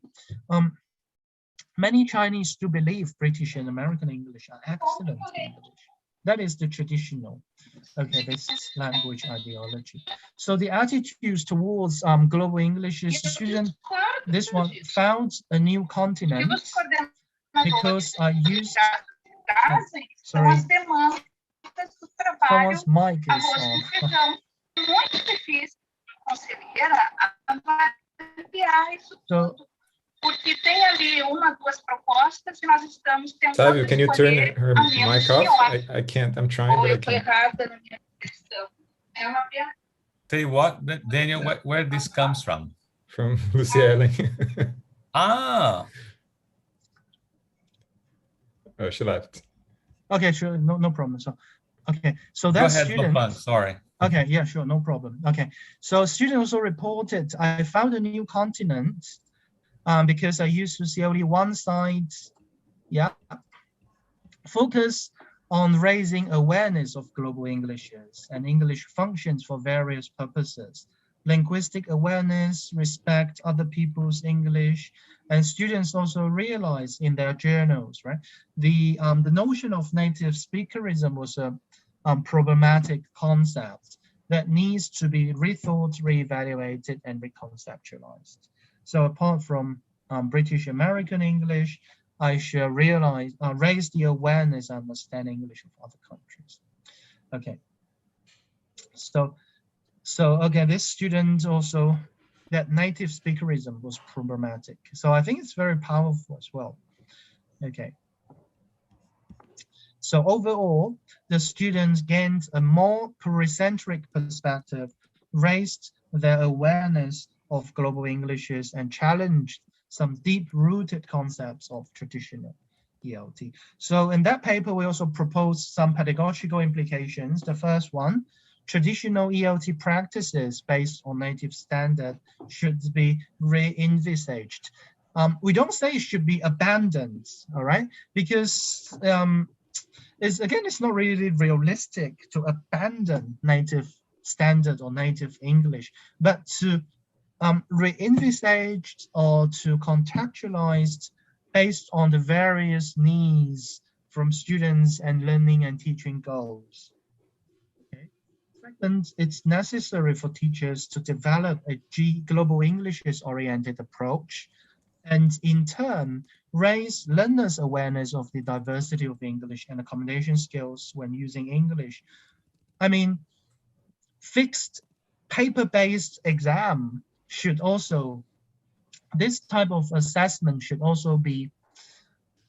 Many Chinese do believe British and American English are excellent English. That is the traditional, okay, this language ideology. So the attitudes towards global English is student, this one found a new continent because I used, sorry, someone's mic is on. So, Savio, can you turn her mic off? I can't, I'm trying, but I can't. Tell you what, Daniel, where this comes from? From Luciele. Ah. Oh, she left. Okay, sure, no problem. So, okay, so that Go ahead, student. Fang, sorry. Okay, yeah, sure, no problem. Okay, so student also reported, I found a new continent because I used to see only one side, yeah, focus on raising awareness of global Englishes and English functions for various purposes. Linguistic awareness, respect other people's English, and students also realize in their journals, right? The notion of native speakerism was a problematic concept that needs to be rethought, reevaluated, and reconceptualized. So apart from British American English, I should raise the awareness and understand English of other countries. Okay. So okay, this student also, that native speakerism was problematic. So I think it's very powerful as well. Okay. So overall, the students gained a more pluricentric perspective, raised their awareness of global Englishes, and challenged some deep-rooted concepts of traditional ELT. So in that paper, we also proposed some pedagogical implications. The first one, traditional ELT practices based on native standard should be re-envisaged. We don't say it should be abandoned, all right? Because it's not really realistic to abandon native standard or native English, but to re-envisage or to contextualize based on the various needs from students and learning and teaching goals. Okay. Second, it's necessary for teachers to develop a global Englishes-oriented approach, and in turn, raise learners' awareness of the diversity of English and accommodation skills when using English. I mean, fixed paper-based exam should also, this type of assessment should also be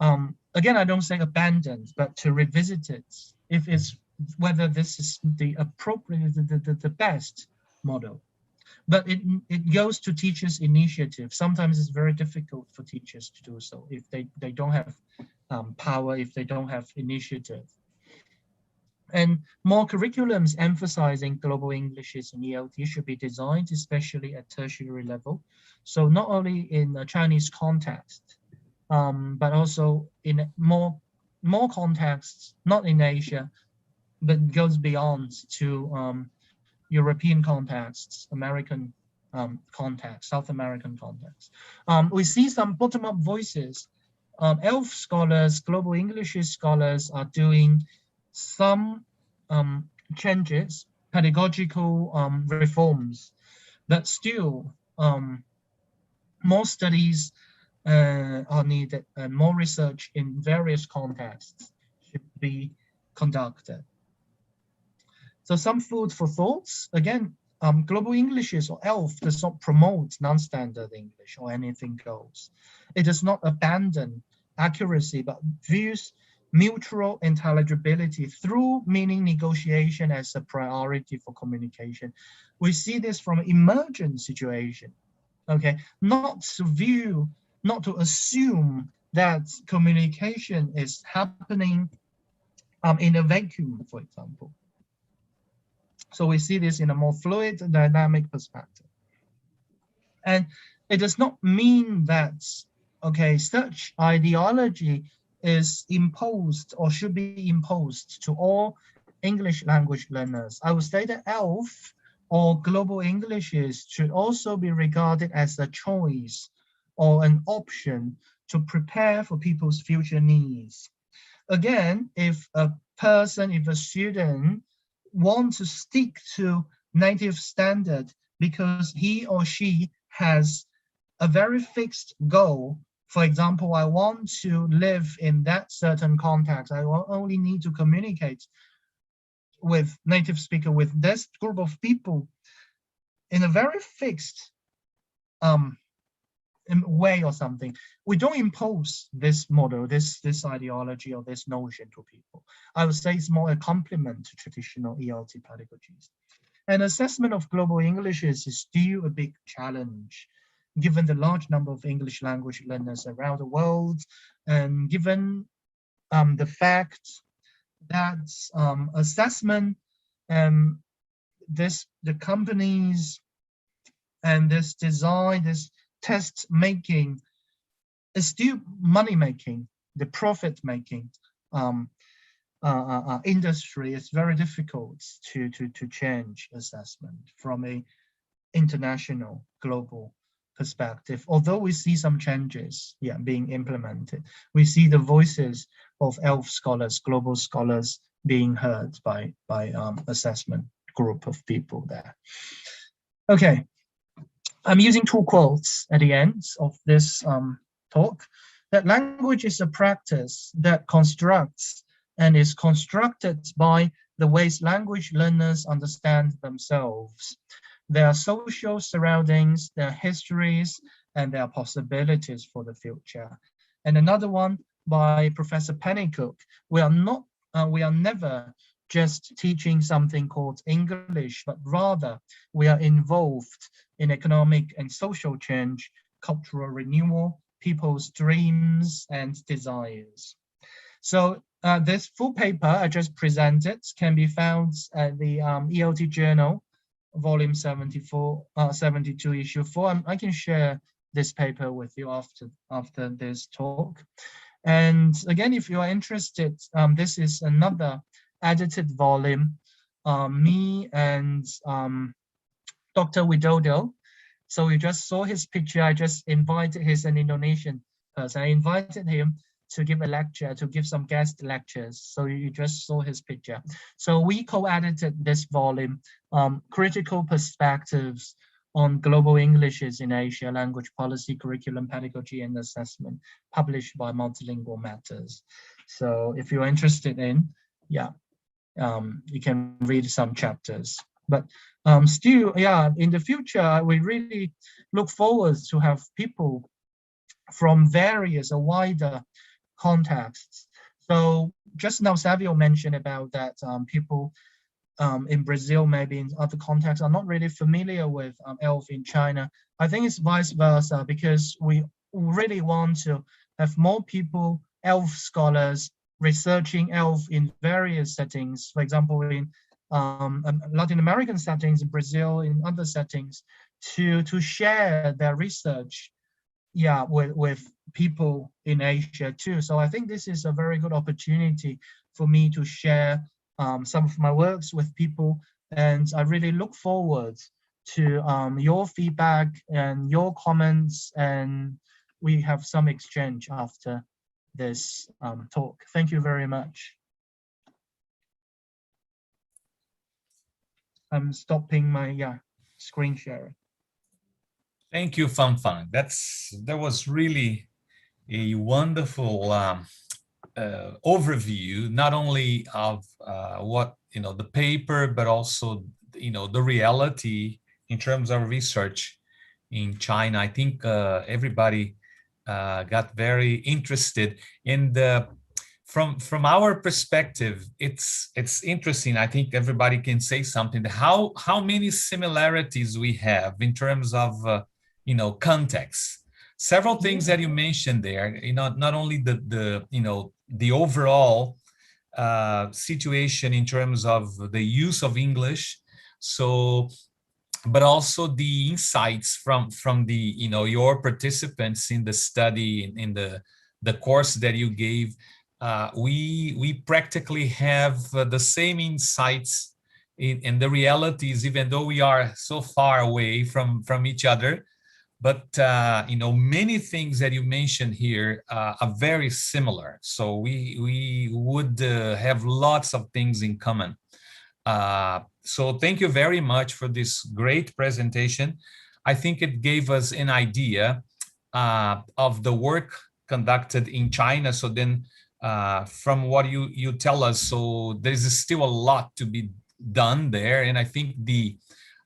again, I don't say abandoned, but to revisit it, if it's whether this is the appropriate, the best model. But it goes to teachers' initiative. Sometimes it's very difficult for teachers to do so if they don't have power, if they don't have initiative. And more curriculums emphasizing global Englishes in ELT should be designed, especially at tertiary level. So not only in a Chinese context, but also in more contexts, not in Asia, but goes beyond to European contexts, American context, South American context. We see some bottom-up voices. ILF scholars, global English scholars are doing some changes, pedagogical reforms, but still more studies are needed and more research in various contexts should be conducted. So some food for thoughts. Again, global Englishes or ILF does not promote non-standard English or anything goes. It does not abandon accuracy, but views mutual intelligibility through meaning negotiation as a priority for communication. We see this from an emergent situation, okay? Not to assume that communication is happening in a vacuum, for example. So we see this in a more fluid, dynamic perspective. And it does not mean that, okay, such ideology is imposed or should be imposed to all English language learners. I would say that ILF or global Englishes should also be regarded as a choice or an option to prepare for people's future needs. Again, if a student want to stick to native standard because he or she has a very fixed goal. For example, I want to live in that certain context. I only need to communicate with native speaker, with this group of people in a very fixed way or something. We don't impose this model, this ideology or this notion to people. I would say it's more a complement to traditional ELT pedagogies. And assessment of global Englishes is still a big challenge, given the large number of English language learners around the world, and given the fact that assessment, the companies and this design, this test making is still money making, the profit making industry. Is very difficult to change assessment from a international global perspective. Although we see some changes being implemented, we see the voices of ILF scholars, global scholars being heard by assessment group of people there. Okay. I'm using two quotes at the end of this talk, that language is a practice that constructs and is constructed by the ways language learners understand themselves, their social surroundings, their histories, and their possibilities for the future. And another one by Professor Pennycook, we are never just teaching something called English, but rather we are involved in economic and social change, cultural renewal, people's dreams and desires. So this full paper I just presented can be found at the ELT Journal, volume 72, issue 4. And I can share this paper with you after this talk. And again, if you are interested, this is another edited volume, me and Dr. Widodo. So you just saw his picture. I just invited, he's an Indonesian person. I invited him to give a lecture, to give some guest lectures. So you just saw his picture. So we co-edited this volume, Critical Perspectives on Global Englishes in Asia, Language Policy, Curriculum, Pedagogy, and Assessment, published by Multilingual Matters. So if you're interested in, you can read some chapters. But still, in the future, we really look forward to have people from a wider contexts. So just now, Savio mentioned about that people in Brazil, maybe in other contexts, are not really familiar with ELF in China. I think it's vice versa, because we really want to have more people, ELF scholars, researching ELF in various settings. For example, in Latin American settings, in Brazil, in other settings, to share their research, yeah, with people in Asia too. So I think this is a very good opportunity for me to share some of my works with people, and I really look forward to your feedback and your comments, and we have some exchange after this talk. Thank you very much. I'm stopping my screen sharing. Thank you, Fang. That was really a wonderful overview, not only of what the paper, but also the reality in terms of research in China. I think everybody got very interested in the. From our perspective, it's interesting. I think everybody can say something. How many similarities we have in terms of context. Several things that you mentioned there. Not only the overall situation in terms of the use of English, but also the insights from the your participants in the study, in the course that you gave. We practically have the same insights in the realities, even though we are so far away from each other. But many things that you mentioned here are very similar. So we would have lots of things in common. So thank you very much for this great presentation. I think it gave us an idea of the work conducted in China. So then from what you tell us, so there's still a lot to be done there. And I think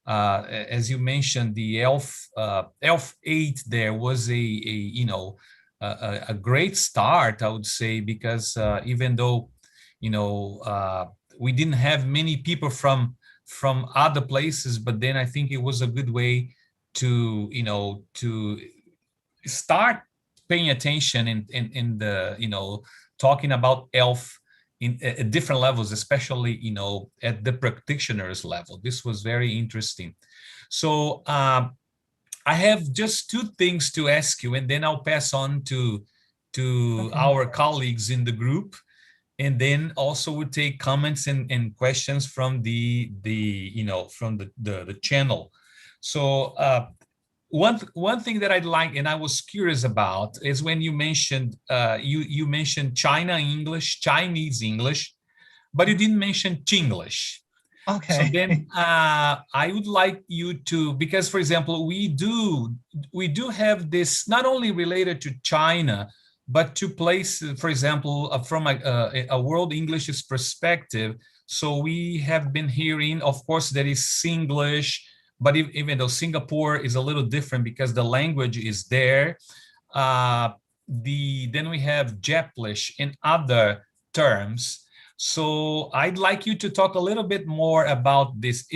as you mentioned, the ELF 8 there was a great start, I would say, because even though we didn't have many people from other places, but then I think it was a good way to to start paying attention in the talking about ELF at different levels, especially at the practitioners level. This was very interesting. So I have just two things to ask you, and then I'll pass on to our colleagues in the group, and then also we'll take comments and questions from the channel. So one thing that I'd like, and I was curious about, is when you mentioned you mentioned Chinese English, but you didn't mention Chinglish. Okay. So then I would like you to, because for example, we do have this not only related to China, but to places, for example, from a world English perspective. So we have been hearing, of course, there is Singlish. But even though Singapore is a little different because the language is there, then we have Japlish and other terms. So I'd like you to talk a little bit more about this.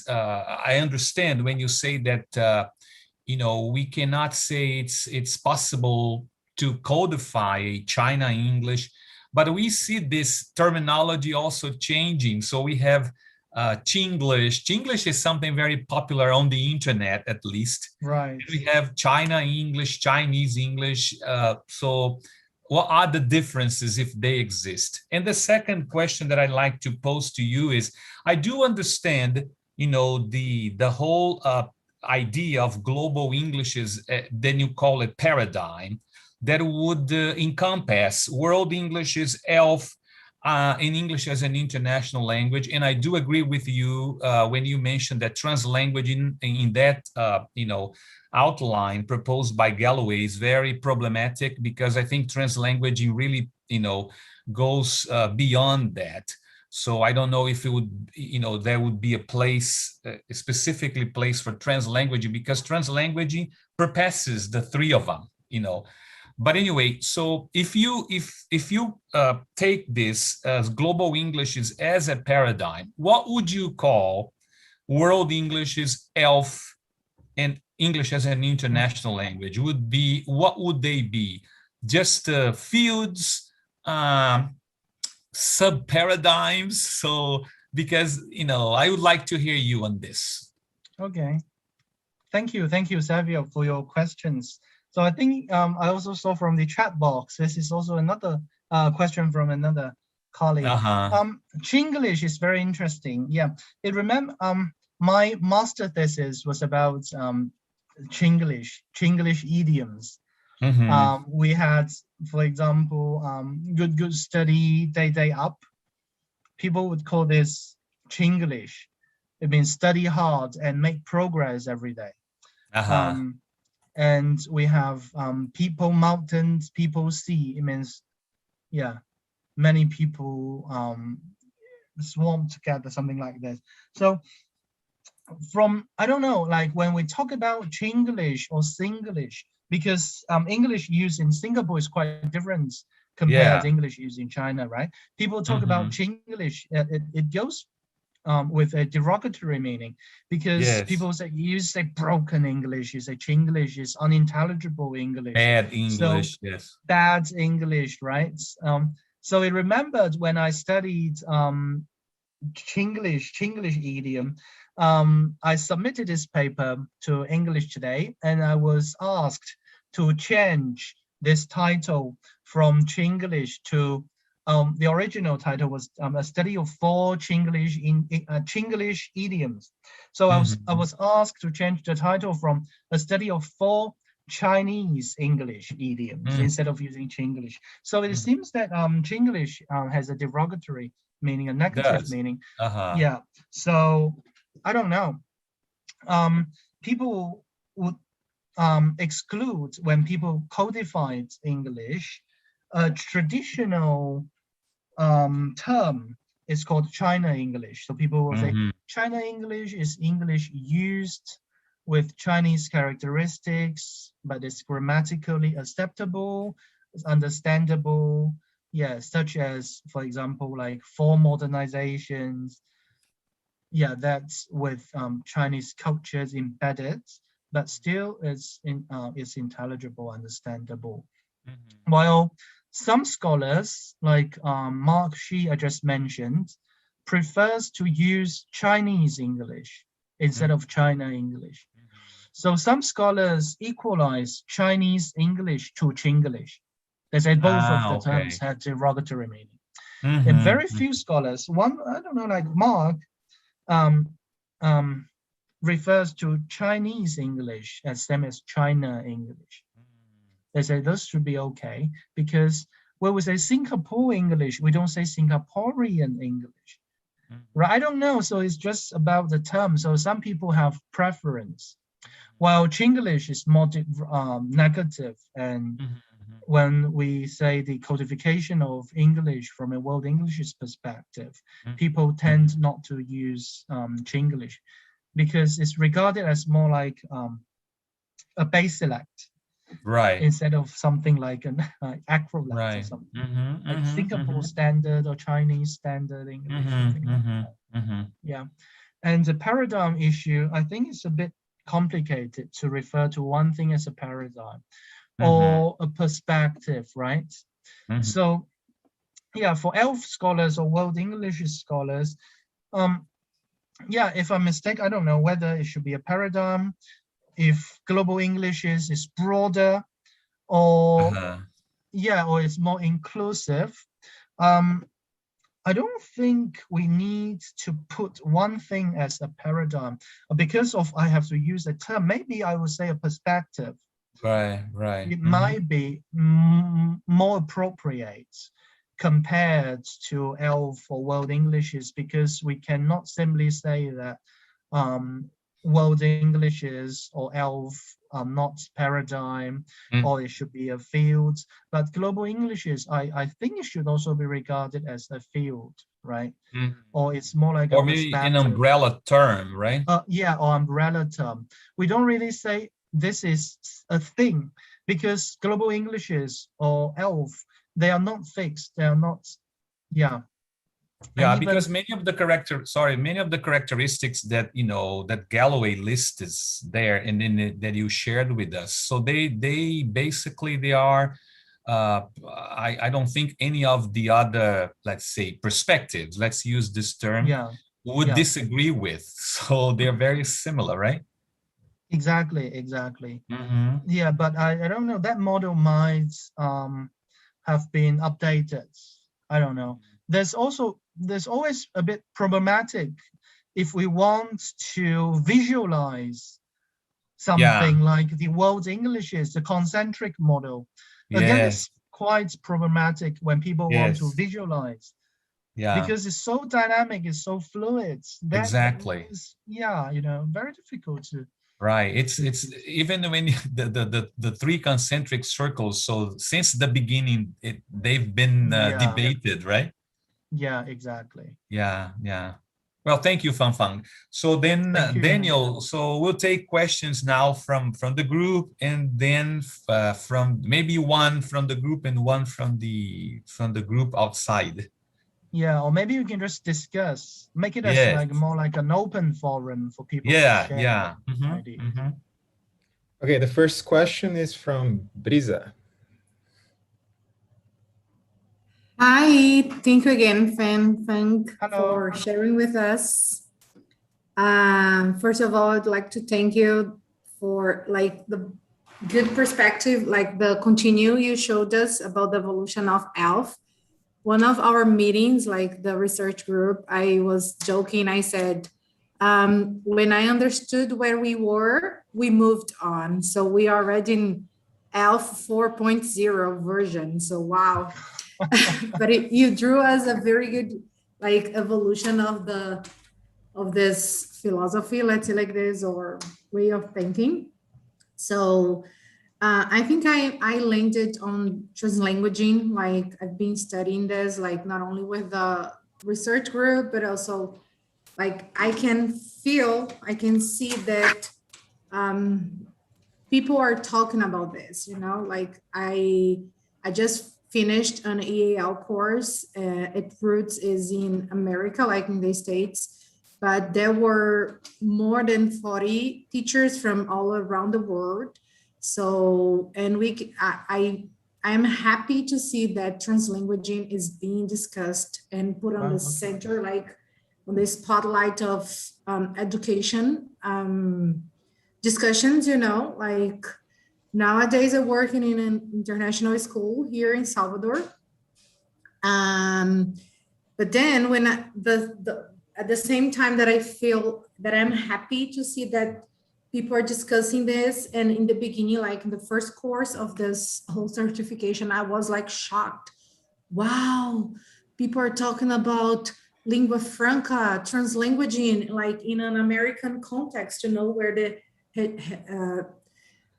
I understand when you say that we cannot say it's possible to codify a China English, but we see this terminology also changing. So we have Chinglish. Chinglish is something very popular on the internet, at least. Right. We have China English, Chinese English. So what are the differences if they exist? And the second question that I'd like to pose to you is, I do understand, the whole idea of global English is, then you call it paradigm, that would encompass world English is ELF, in English as an international language. And I do agree with you when you mentioned that translanguaging in that outline proposed by Galloway is very problematic, because I think translanguaging really goes beyond that. So I don't know if it would there would be a place specifically placed for translanguaging, because translanguaging purposes the three of them. But anyway, so if you take this as global English is as a paradigm, what would you call world English is ELF and English as an international language? What would they be? Just fields, sub paradigms? So because I would like to hear you on this. Okay. Thank you, Savio, for your questions. So I think I also saw from the chat box, this is also another question from another colleague. Chinglish is very interesting. Yeah, my master thesis was about Chinglish idioms. We had, for example, good study, day up. People would call this Chinglish. It means study hard and make progress every day. And we have people mountains, people sea. It means, yeah, many people swarm together, something like this. So I don't know, like when we talk about Chinglish or Singlish, because English used in Singapore is quite different compared to English used in China, right? People talk about Chinglish, it goes with a derogatory meaning, because people say, you say broken English, you say Chinglish is unintelligible English. Bad English, so, bad English, right? So I remembered when I studied Chinglish idiom, I submitted this paper to English Today, and I was asked to change this title from Chinglish to the original title was a study of 4 Chinglish idioms. So I was asked to change the title from a study of 4 Chinese English idioms instead of using Chinglish. So it seems that Chinglish has a derogatory meaning, a negative meaning. Yeah. So I don't know. People would exclude, when people codified English, a traditional term is called China English. So people will say China English is English used with Chinese characteristics, but it's grammatically acceptable, it's understandable. Yeah, such as, for example, like 4 modernizations. Yeah, that's with Chinese cultures embedded, but still it's intelligible, understandable. While some scholars, like Mark Shi I just mentioned, prefers to use Chinese English instead of China English. So some scholars equalize Chinese English to Chinglish. They say both of the terms have derogatory meaning. And very few scholars, one, I don't know, like Mark, refers to Chinese English as same as China English. They say this should be okay, because when we say Singapore English, we don't say Singaporean English. Right? I don't know. So it's just about the term. So some people have preference, while Chinglish is more negative. And when we say the codification of English from a world English's perspective, people tend not to use Chinglish, because it's regarded as more like a base select. Right. Instead of something like an acrolect or something. Like Singapore standard or Chinese standard English. Yeah. And the paradigm issue, I think it's a bit complicated to refer to one thing as a paradigm or a perspective, right? So yeah, for ELF scholars or world English scholars, yeah, if I'm mistaken, I don't know whether it should be a paradigm, if global English is broader, or or it's more inclusive. I don't think we need to put one thing as a paradigm, because of I have to use a term. Maybe I would say a perspective. Right. It might be more appropriate compared to ELF or world Englishes, because we cannot simply say that world Englishes or ELF are not paradigm, or it should be a field. But global Englishes, I think it should also be regarded as a field, right? Or it's more like or maybe an umbrella term, right? Yeah, or umbrella term. We don't really say this is a thing, because global Englishes or ELF, they are not fixed. They are not, yeah. Yeah, because many of the characteristics that, you know, that Galloway list is there and then that you shared with us. So they basically, they are, I don't think any of the other, let's say, perspectives, let's use this term, would disagree with. So they're very similar, right? Exactly. Yeah, but I don't know, that model might have been updated. I don't know. There's always a bit problematic if we want to visualize something like the world's Englishes, the concentric model. Again, it's quite problematic when people want to visualize. Because it's so dynamic, it's so fluid. That is, you know, very difficult to. Right. It's even when the three concentric circles. So since the beginning, they've been debated, right? Yeah, exactly. Yeah. Well, thank you, Fang. So then, Daniel. So we'll take questions now from the group, and then from maybe one from the group and one from the group outside. Yeah, or maybe we can just discuss, make it as like more like an open forum for people to share ideas. Okay, the first question is from Brisa. Hi, thank you again, Fang, for sharing with us. First of all, I'd like to thank you for like the good perspective, like the continue you showed us about the evolution of ELF. One of our meetings, like the research group, I was joking. I said, when I understood where we were, we moved on. So we are already in ELF 4.0 version. So wow. But you drew us a very good like evolution of this philosophy, let's say like this, or way of thinking. So I think I landed on translanguaging. Like I've been studying this, like not only with the research group, but also like I can see that people are talking about this, you know, like I just finished an EAL course. Its roots is in America, like in the States, but there were more than 40 teachers from all around the world. So, and I'm happy to see that translanguaging is being discussed and put on the center, like on the spotlight of education discussions, you know, like nowadays I'm working in an international school here in Salvador. But then when at the same time that I feel that I'm happy to see that people are discussing this, and in the beginning, like in the first course of this whole certification, I was like shocked. Wow, people are talking about lingua franca, translanguaging, like in an American context, you know, where the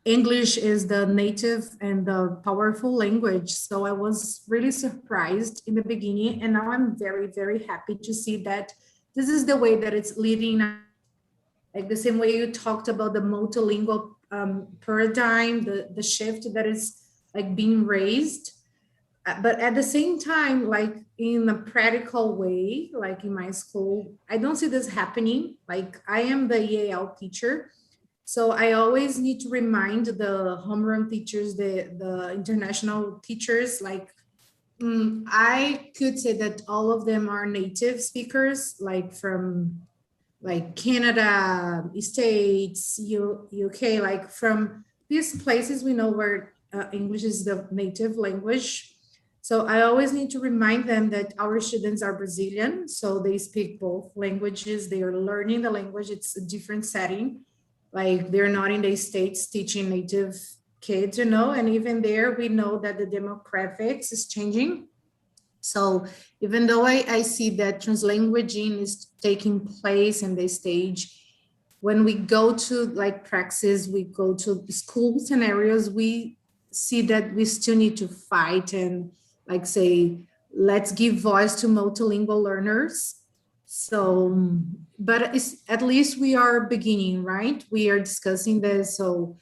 English is the native and the powerful language. So I was really surprised in the beginning, and now I'm very, very happy to see that this is the way that it's leading. Like the same way you talked about the multilingual paradigm, the shift that is like being raised. But at the same time, like in a practical way, like in my school, I don't see this happening. Like I am the EAL teacher. So I always need to remind the homeroom teachers, the international teachers, like I could say that all of them are native speakers, like from like Canada, States, UK, like from these places we know where English is the native language. So I always need to remind them that our students are Brazilian, so they speak both languages. They are learning the language. It's a different setting. Like they're not in the States teaching native kids, you know, and even there we know that the demographics is changing. So even though I see that translanguaging is taking place in the stage, when we go to like praxis, we go to school scenarios, we see that we still need to fight and like say, let's give voice to multilingual learners. So, but it's, at least we are beginning, right? We are discussing this. So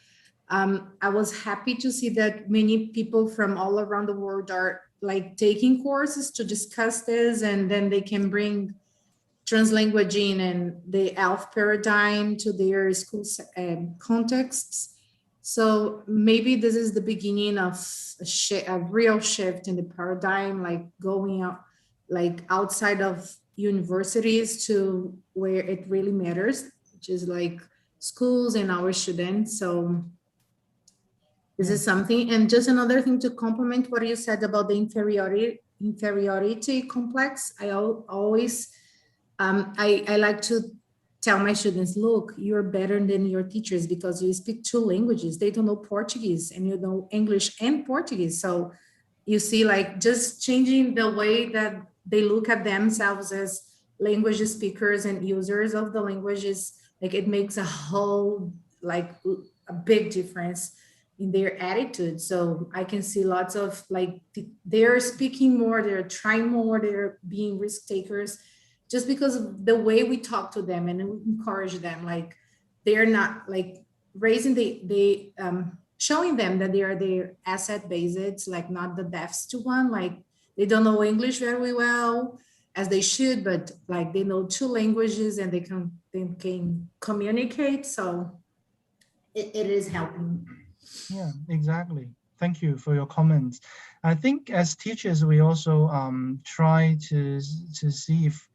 I was happy to see that many people from all around the world are like taking courses to discuss this, and then they can bring translanguaging and the ELF paradigm to their school contexts. So maybe this is the beginning of a real shift in the paradigm, like going out, like outside of universities to where it really matters, which is like schools and our students. So this is something. And just another thing to complement what you said about the inferiority complex. I always, I like to tell my students, look, you're better than your teachers because you speak 2 languages. They don't know Portuguese and you know English and Portuguese. So you see, like, just changing the way that they look at themselves as language speakers and users of the languages, like it makes a whole, like a big difference in their attitude. So I can see lots of like, they're speaking more, they're trying more, they're being risk takers, just because of the way we talk to them and encourage them. Like they're not like raising showing them that they are their asset based. It's like not the deafs to one, like they don't know English very well as they should, but like they know 2 languages and they can communicate. So it is helping. Yeah, exactly. Thank you for your comments. I think as teachers, we also try to see if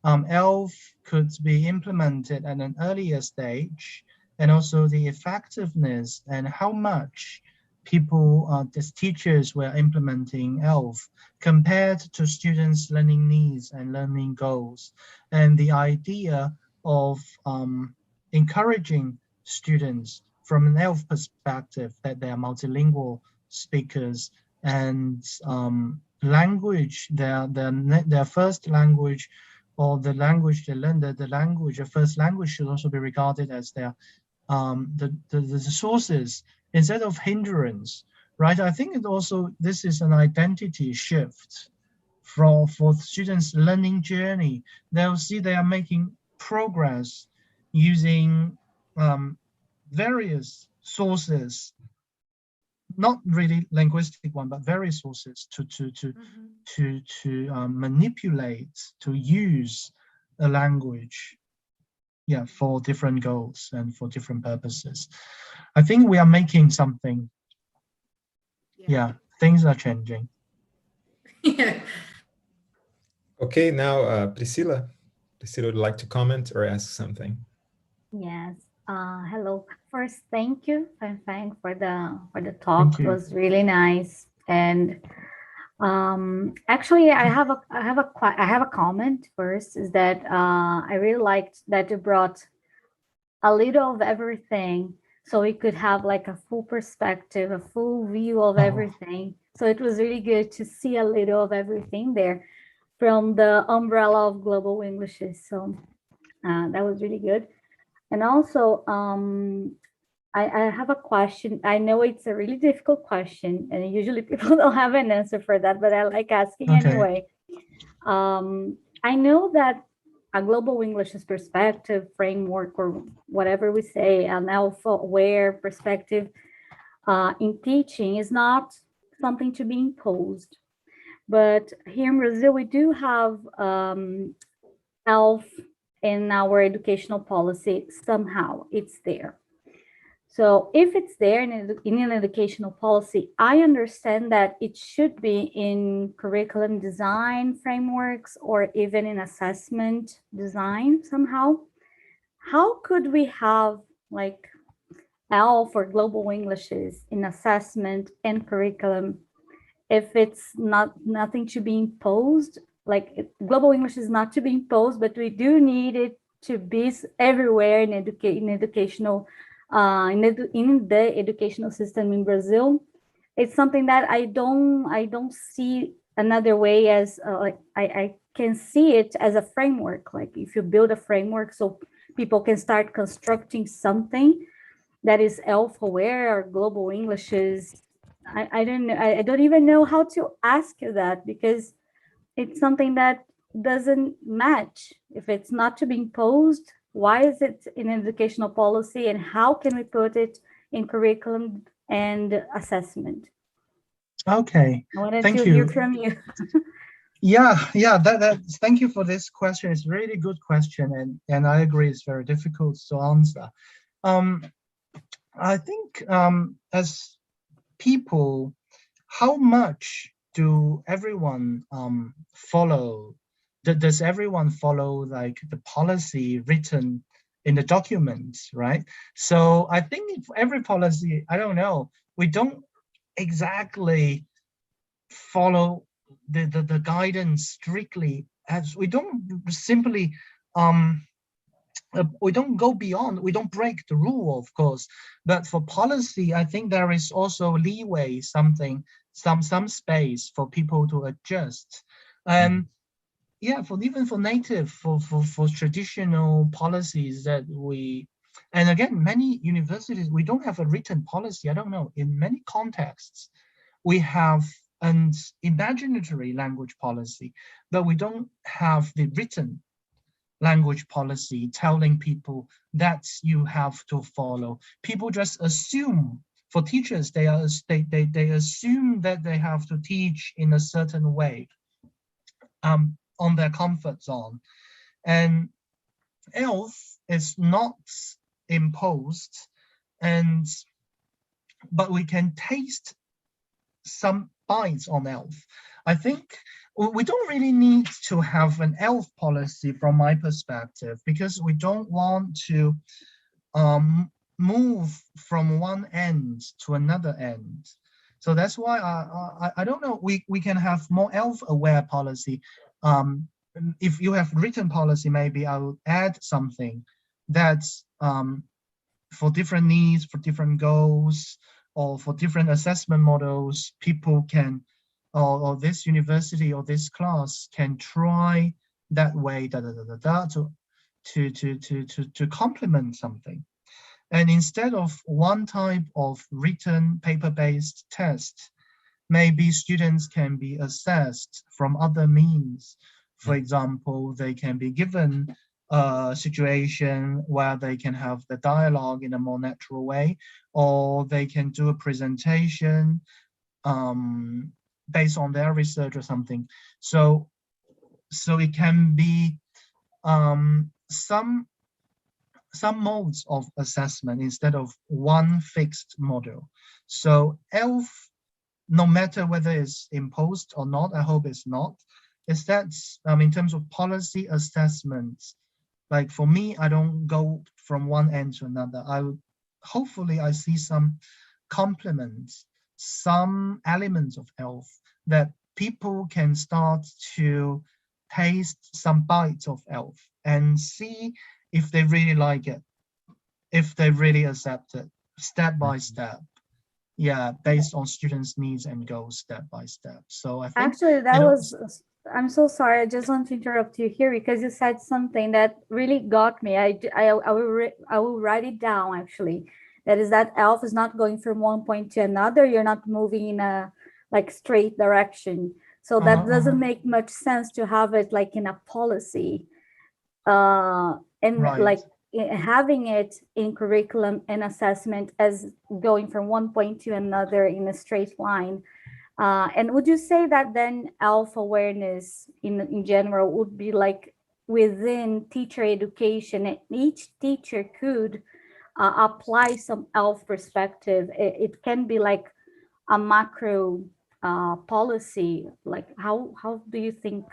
ELF could be implemented at an earlier stage, and also the effectiveness and how much people, as teachers, were implementing ELF compared to students' learning needs and learning goals. And the idea of encouraging students from an ELF perspective that they are multilingual speakers and language, their first language, or the language they learn, the first language should also be regarded as their the sources instead of hindrance, right? I think it also, this is an identity shift for students' learning journey. They'll see they are making progress using various sources, not really linguistic one, but various sources to manipulate, to use a language, yeah, for different goals and for different purposes. I think we are making something. Yeah, things are changing. Yeah. Okay, now Priscilla would like to comment or ask something. Yes. Hello. First, thank you, Fang, for the talk. It was really nice. And actually, I have a comment first. Is that I really liked that you brought a little of everything, so we could have like a full perspective, a full view of everything. So it was really good to see a little of everything there from the umbrella of global Englishes. So that was really good. And also, I have a question. I know it's a really difficult question, and usually people don't have an answer for that, but I like asking anyway. I know that a global English perspective, framework, or whatever we say, an ELF-aware perspective in teaching is not something to be imposed. But here in Brazil, we do have ELF in our educational policy. Somehow it's there. So if it's there in an educational policy, I understand that it should be in curriculum design frameworks or even in assessment design somehow. How could we have like ELF for global Englishes in assessment and curriculum if it's nothing to be imposed? Like global English is not to be imposed, but we do need it to be everywhere in educational in the educational system in Brazil. It's something that I don't see another way as like I can see it as a framework. Like if you build a framework so people can start constructing something that is ELF aware or global Englishes. I don't know. I don't even know how to ask you that, because it's something that doesn't match. If it's not to be imposed, why is it in educational policy, and how can we put it in curriculum and assessment? Okay, I wanted thank to you. hear from you. Yeah, thank you for this question. It's a really good question, and I agree it's very difficult to answer. I think as people, how much do everyone follow? Does everyone follow like the policy written in the documents, right? So I think if every policy, I don't know, we don't exactly follow the guidance strictly, as we don't simply we don't go beyond, we don't break the rule, of course, but for policy I think there is also leeway, something, some space for people to adjust. And yeah, for even for native, for traditional policies that we, and again, many universities, we don't have a written policy. I don't know, in many contexts we have an imaginary language policy, but we don't have the written language policy telling people that you have to follow. People just assume, for teachers, they assume that they have to teach in a certain way on their comfort zone. And ILF is not imposed, but we can taste some bites on ILF. I think we don't really need to have an ILF policy from my perspective, because we don't want to move from one end to another end. So that's why I don't know, we can have more ILF aware policy. If you have written policy, maybe I would add something that's for different needs, for different goals, or for different assessment models, people can, or this university or this class can try that way, to complement something. And instead of one type of written paper-based test, maybe students can be assessed from other means. For example, they can be given a situation where they can have the dialogue in a more natural way, or they can do a presentation based on their research or something. So it can be some modes of assessment instead of one fixed model. So ILF, no matter whether it's imposed or not, I hope it's not, is that in terms of policy assessments, like for me, I don't go from one end to another. Hopefully I see some complements, some elements of ILF that people can start to taste some bites of ILF and see if they really like it, if they really accept it, step by step. Yeah, based on students' needs and goals, step by step. So I think actually that was, I'm so sorry, I just want to interrupt you here, because you said something that really got me. I will write it down, actually. That is that ILF is not going from one point to another. You're not moving in a like straight direction. So that doesn't make much sense to have it like in a policy. And right. like having it in curriculum and assessment as going from one point to another in a straight line. And would you say that then ILF awareness in general would be like within teacher education, and each teacher could apply some ILF perspective? It can be like a macro policy. Like how do you think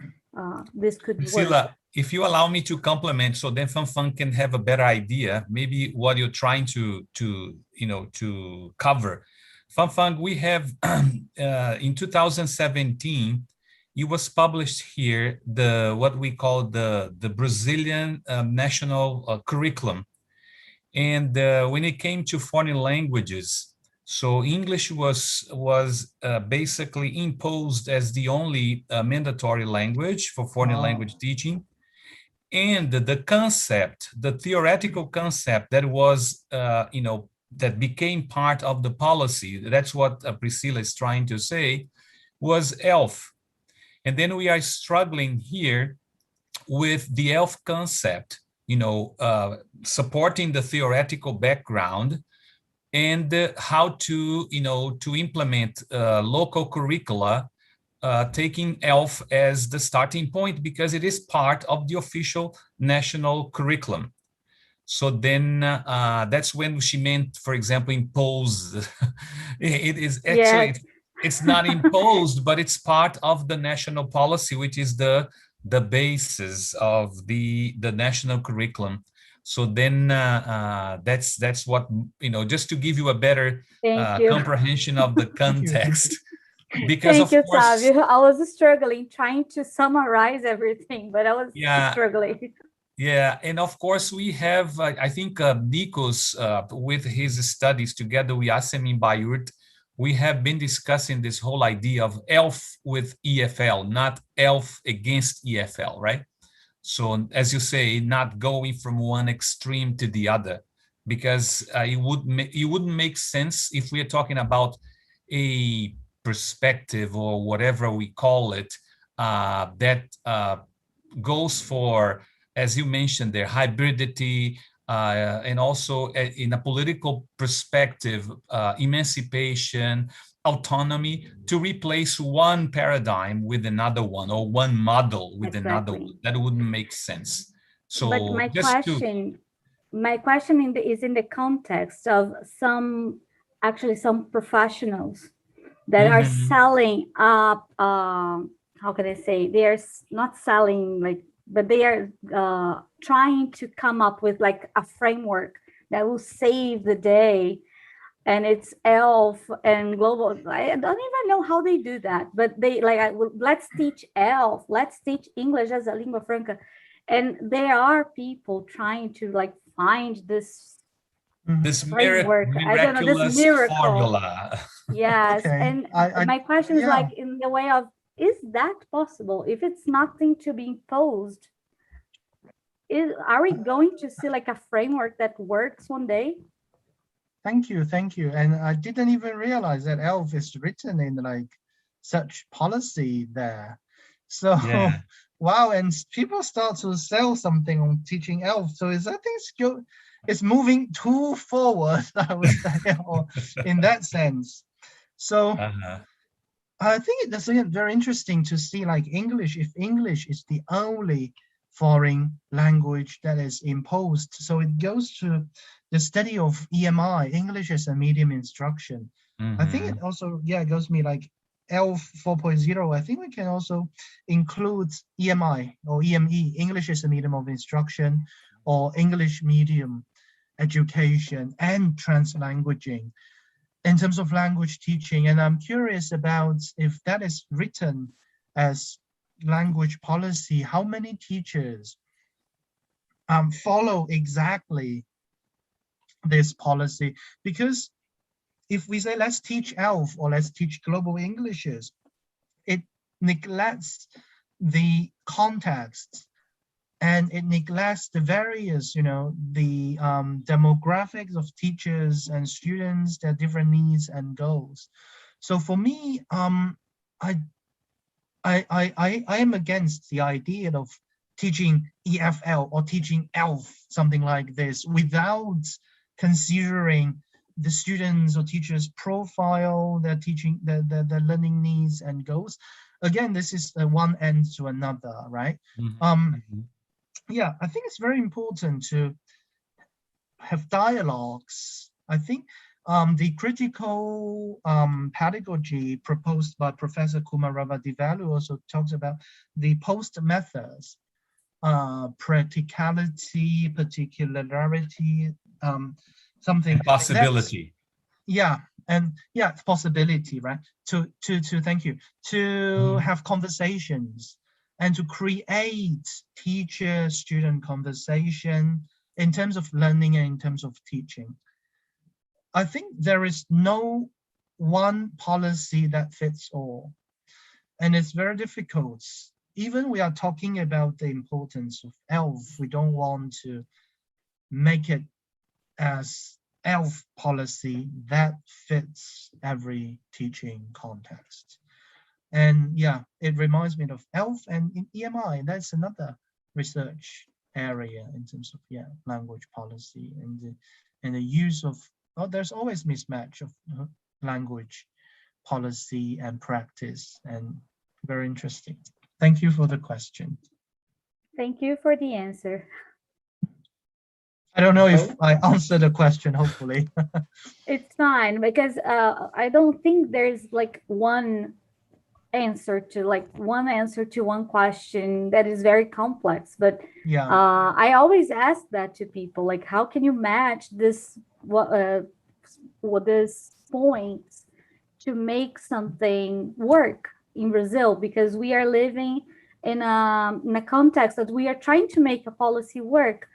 this could Priscilla, work? if you allow me to complement, so then Fang can have a better idea, maybe what you're trying to cover. Fang, we have in 2017, it was published here what we call the Brazilian national curriculum, and when it came to foreign languages, so English was basically imposed as the only mandatory language for foreign language teaching. And the concept, the theoretical concept that was, that became part of the policy, that's what Priscilla is trying to say, was ILF. And then we are struggling here with the ILF concept, supporting the theoretical background, and how to, to implement local curricula, taking ELF as the starting point, because it is part of the official national curriculum. So then that's when she meant, for example, impose. It is actually, it's not imposed, but it's part of the national policy, which is the basis of the national curriculum. So then that's what, just to give you a better comprehension of the context. Because Thank you, course, Savio. I was struggling trying to summarize everything, but I was struggling. Yeah, and of course we have, I think Nikos, with his studies together with Yasemin Bayurt, we have been discussing this whole idea of ELF with EFL, not ELF against EFL, right? So as you say, not going from one extreme to the other, because it wouldn't make sense if we are talking about a perspective or whatever we call it, that goes for, as you mentioned there, hybridity, and also in a political perspective, emancipation, autonomy, to replace one paradigm with another one, or one model with another one. That wouldn't make sense. So, but my question is in the context of some professionals that are selling up. How can I say? They are not selling but they are trying to come up with like a framework that will save the day, and it's ELF and global. I don't even know how they do that, but they let's teach ELF, let's teach English as a lingua franca, and there are people trying to find this framework. I don't know, this miracle formula. Yes, and my question is in the way of, is that possible? If it's nothing to be imposed, are we going to see a framework that works one day? Thank you. And I didn't even realize that ELF is written in such policy there. So wow, and people start to sell something on teaching ELF. So I think it's moving too forward, I would say, or in that sense. So I think that's very interesting to see English, if English is the only foreign language that is imposed. So it goes to the study of EMI, English as a medium instruction. I think it also, it goes to me ELF 4.0. I think we can also include EMI or EME, English as a medium of instruction, or English medium education and translanguaging in terms of language teaching. And I'm curious about if that is written as language policy, how many teachers follow exactly this policy? Because if we say let's teach ELF or let's teach global Englishes, it neglects the context and it neglects the various, the demographics of teachers and students, their different needs and goals. So for me, I am against the idea of teaching EFL or teaching ELF, something like this, without considering the students or teachers' profile, their teaching, their learning needs and goals. Again, this is one end to another, right? Yeah, I think it's very important to have dialogues. I think the critical pedagogy proposed by Professor Kumaravadevalu also talks about the post methods, practicality, particularity, something. Possibility. Possibility, right? To thank you, to have conversations and to create teacher-student conversation in terms of learning and in terms of teaching. I think there is no one policy that fits all. And it's very difficult. Even we are talking about the importance of ELF, we don't want to make it as ELF policy that fits every teaching context. And it reminds me of ELF and in EMI, that's another research area in terms of language policy and the use of there's always mismatch of language, policy, and practice, and very interesting. Thank you for the question. Thank you for the answer. I don't know if I answered the question, hopefully. It's fine because I don't think there's like one answer to one question that is very complex, but Yeah. I always ask that to people, like, how can you match this this points to make something work in Brazil, because we are living in a context that we are trying to make a policy work.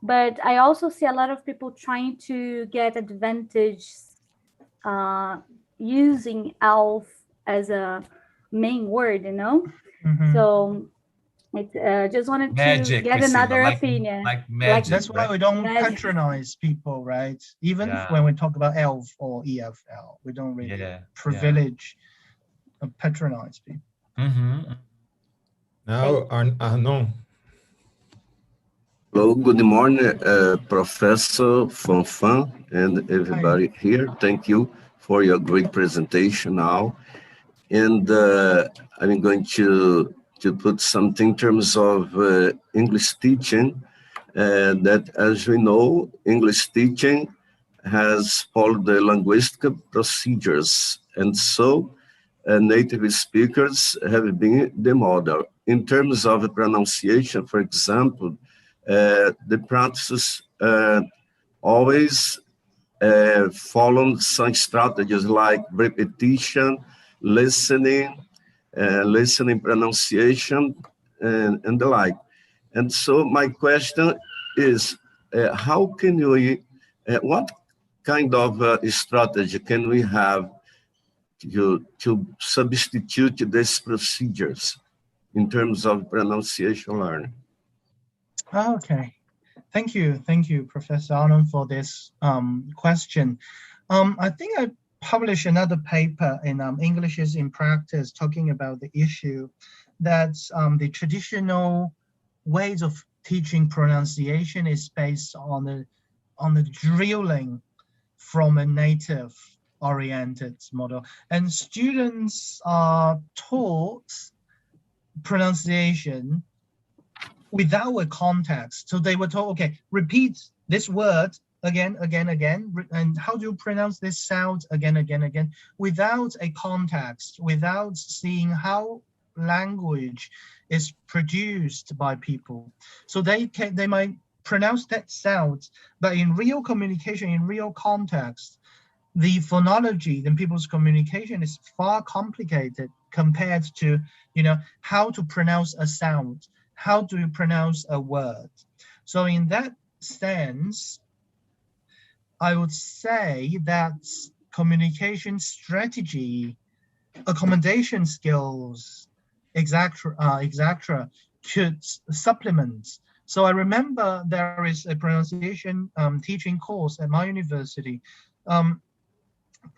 But I also see a lot of people trying to get advantage using ILF as a main word, you know? Mhm. So it just wanted Magic, to get Priscilla, another like opinion. magic. That's why right? we don't Magic. patronize people, right? Even Yeah. when we talk about ELF or EFL, we don't really Yeah. privilege patronize people. Mhm. Now, Arnon. Hello, good morning, Professor Fang and everybody here. Thank you for your great presentation now. And I'm going to put something in terms of English teaching. That, as we know, English teaching has followed the linguistic procedures. And so native speakers have been the model. In terms of pronunciation, for example, the practices always follow some strategies like repetition, listening, listening pronunciation, and the like. And so my question is, how can we, what kind of strategy can we have to substitute these procedures in terms of pronunciation learning? Okay. Thank you, Professor Arnon, for this question. I think I published another paper in English is in Practice talking about the issue that the traditional ways of teaching pronunciation is based on the drilling from a native oriented model, and students are taught pronunciation without a context. So they were told, okay, repeat this word again, and how do you pronounce this sound again, without a context, without seeing how language is produced by people. So they might pronounce that sound, but in real communication, in real context, the phonology in people's communication is far complicated compared to, how to pronounce a sound. How do you pronounce a word? So in that sense, I would say that communication strategy, accommodation skills, etc., could supplement. So I remember there is a pronunciation teaching course at my university.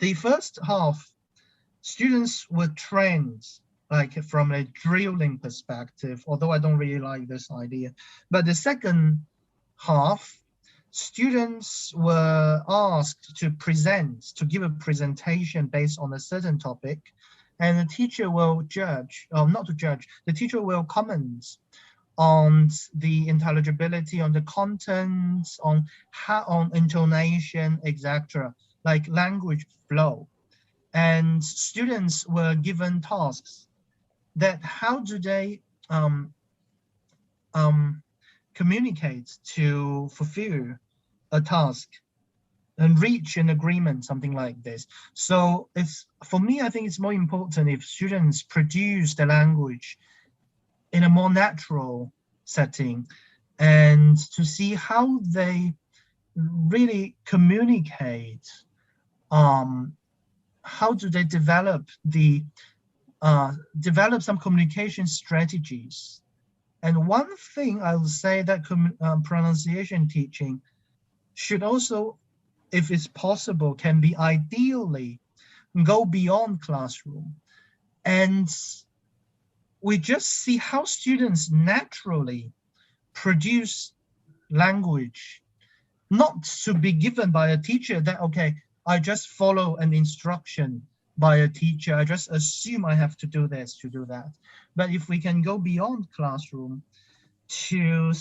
The first half, students were trained like from a drilling perspective, although I don't really like this idea. But the second half, students were asked to give a presentation based on a certain topic, and the teacher will the teacher will comment on the intelligibility, on the content, on intonation, etc., like language flow. And students were given tasks that how do they communicate to fulfill a task and reach an agreement, something like this. So for me, I think it's more important if students produce the language in a more natural setting and to see how they really communicate. How do they develop some communication strategies? And one thing I would say that pronunciation teaching should also, if it's possible, can be ideally go beyond classroom. And we just see how students naturally produce language not to be given by a teacher that, okay, I just follow an instruction by a teacher. I just assume I have to do this, to do that. But if we can go beyond classroom to,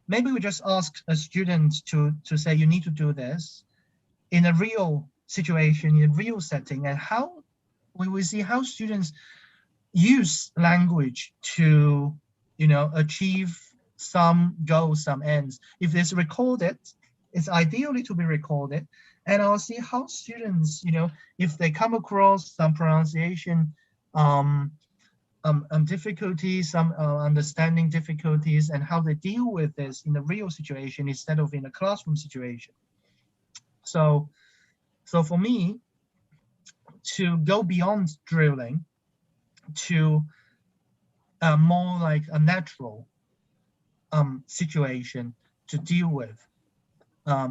maybe we just ask a student to say, you need to do this in a real situation, in a real setting, and how we will see how students use language to, you know, achieve some goals, some ends. If it's recorded, it's ideally to be recorded. And I'll see how students, you know, if they come across some pronunciation difficulties, some understanding difficulties, and how they deal with this in a real situation instead of in a classroom situation. So for me, to go beyond drilling to more like a natural situation to deal with. I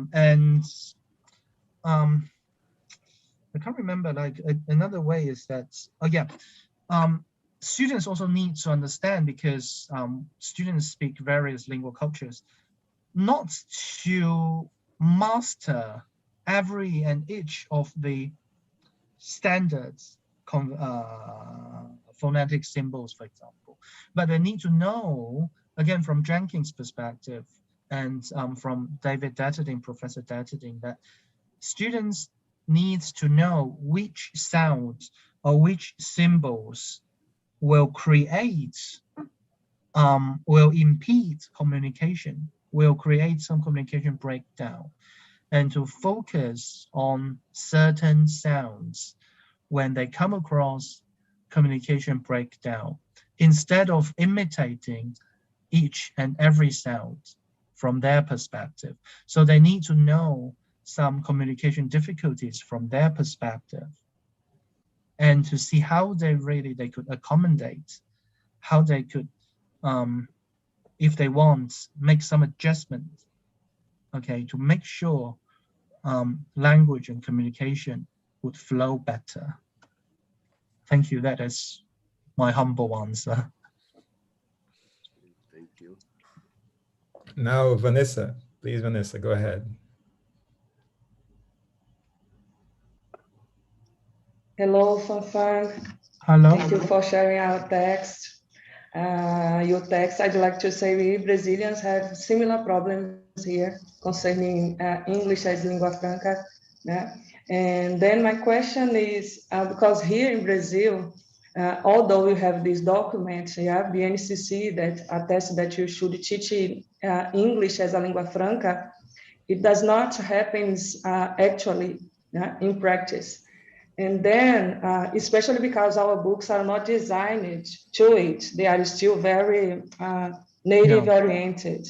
can't remember, like another way is that, students also need to understand, because students speak various lingual cultures, not to master every and each of the standards phonetic symbols, for example, but they need to know, again, from Jenkins' perspective and from David Datterding, Professor Datterding, that students need to know which sounds or which symbols will create, will impede communication, will create some communication breakdown, and to focus on certain sounds when they come across communication breakdown, instead of imitating each and every sound from their perspective. So they need to know some communication difficulties from their perspective, and to see how they could accommodate, how they could, if they want, make some adjustment, okay, to make sure language and communication would flow better. Thank you. That is my humble answer. Thank you. Now, Vanessa, please, Vanessa, go ahead. Hello, Fang. Hello. Thank you for sharing our text. Your text, I'd like to say we Brazilians have similar problems here concerning English as lingua franca. Yeah? And then my question is, because here in Brazil, although we have this document, yeah, BNCC, that attests that you should teach English as a lingua franca, it does not happen actually in practice. And then, especially because our books are not designed to it, they are still very native oriented.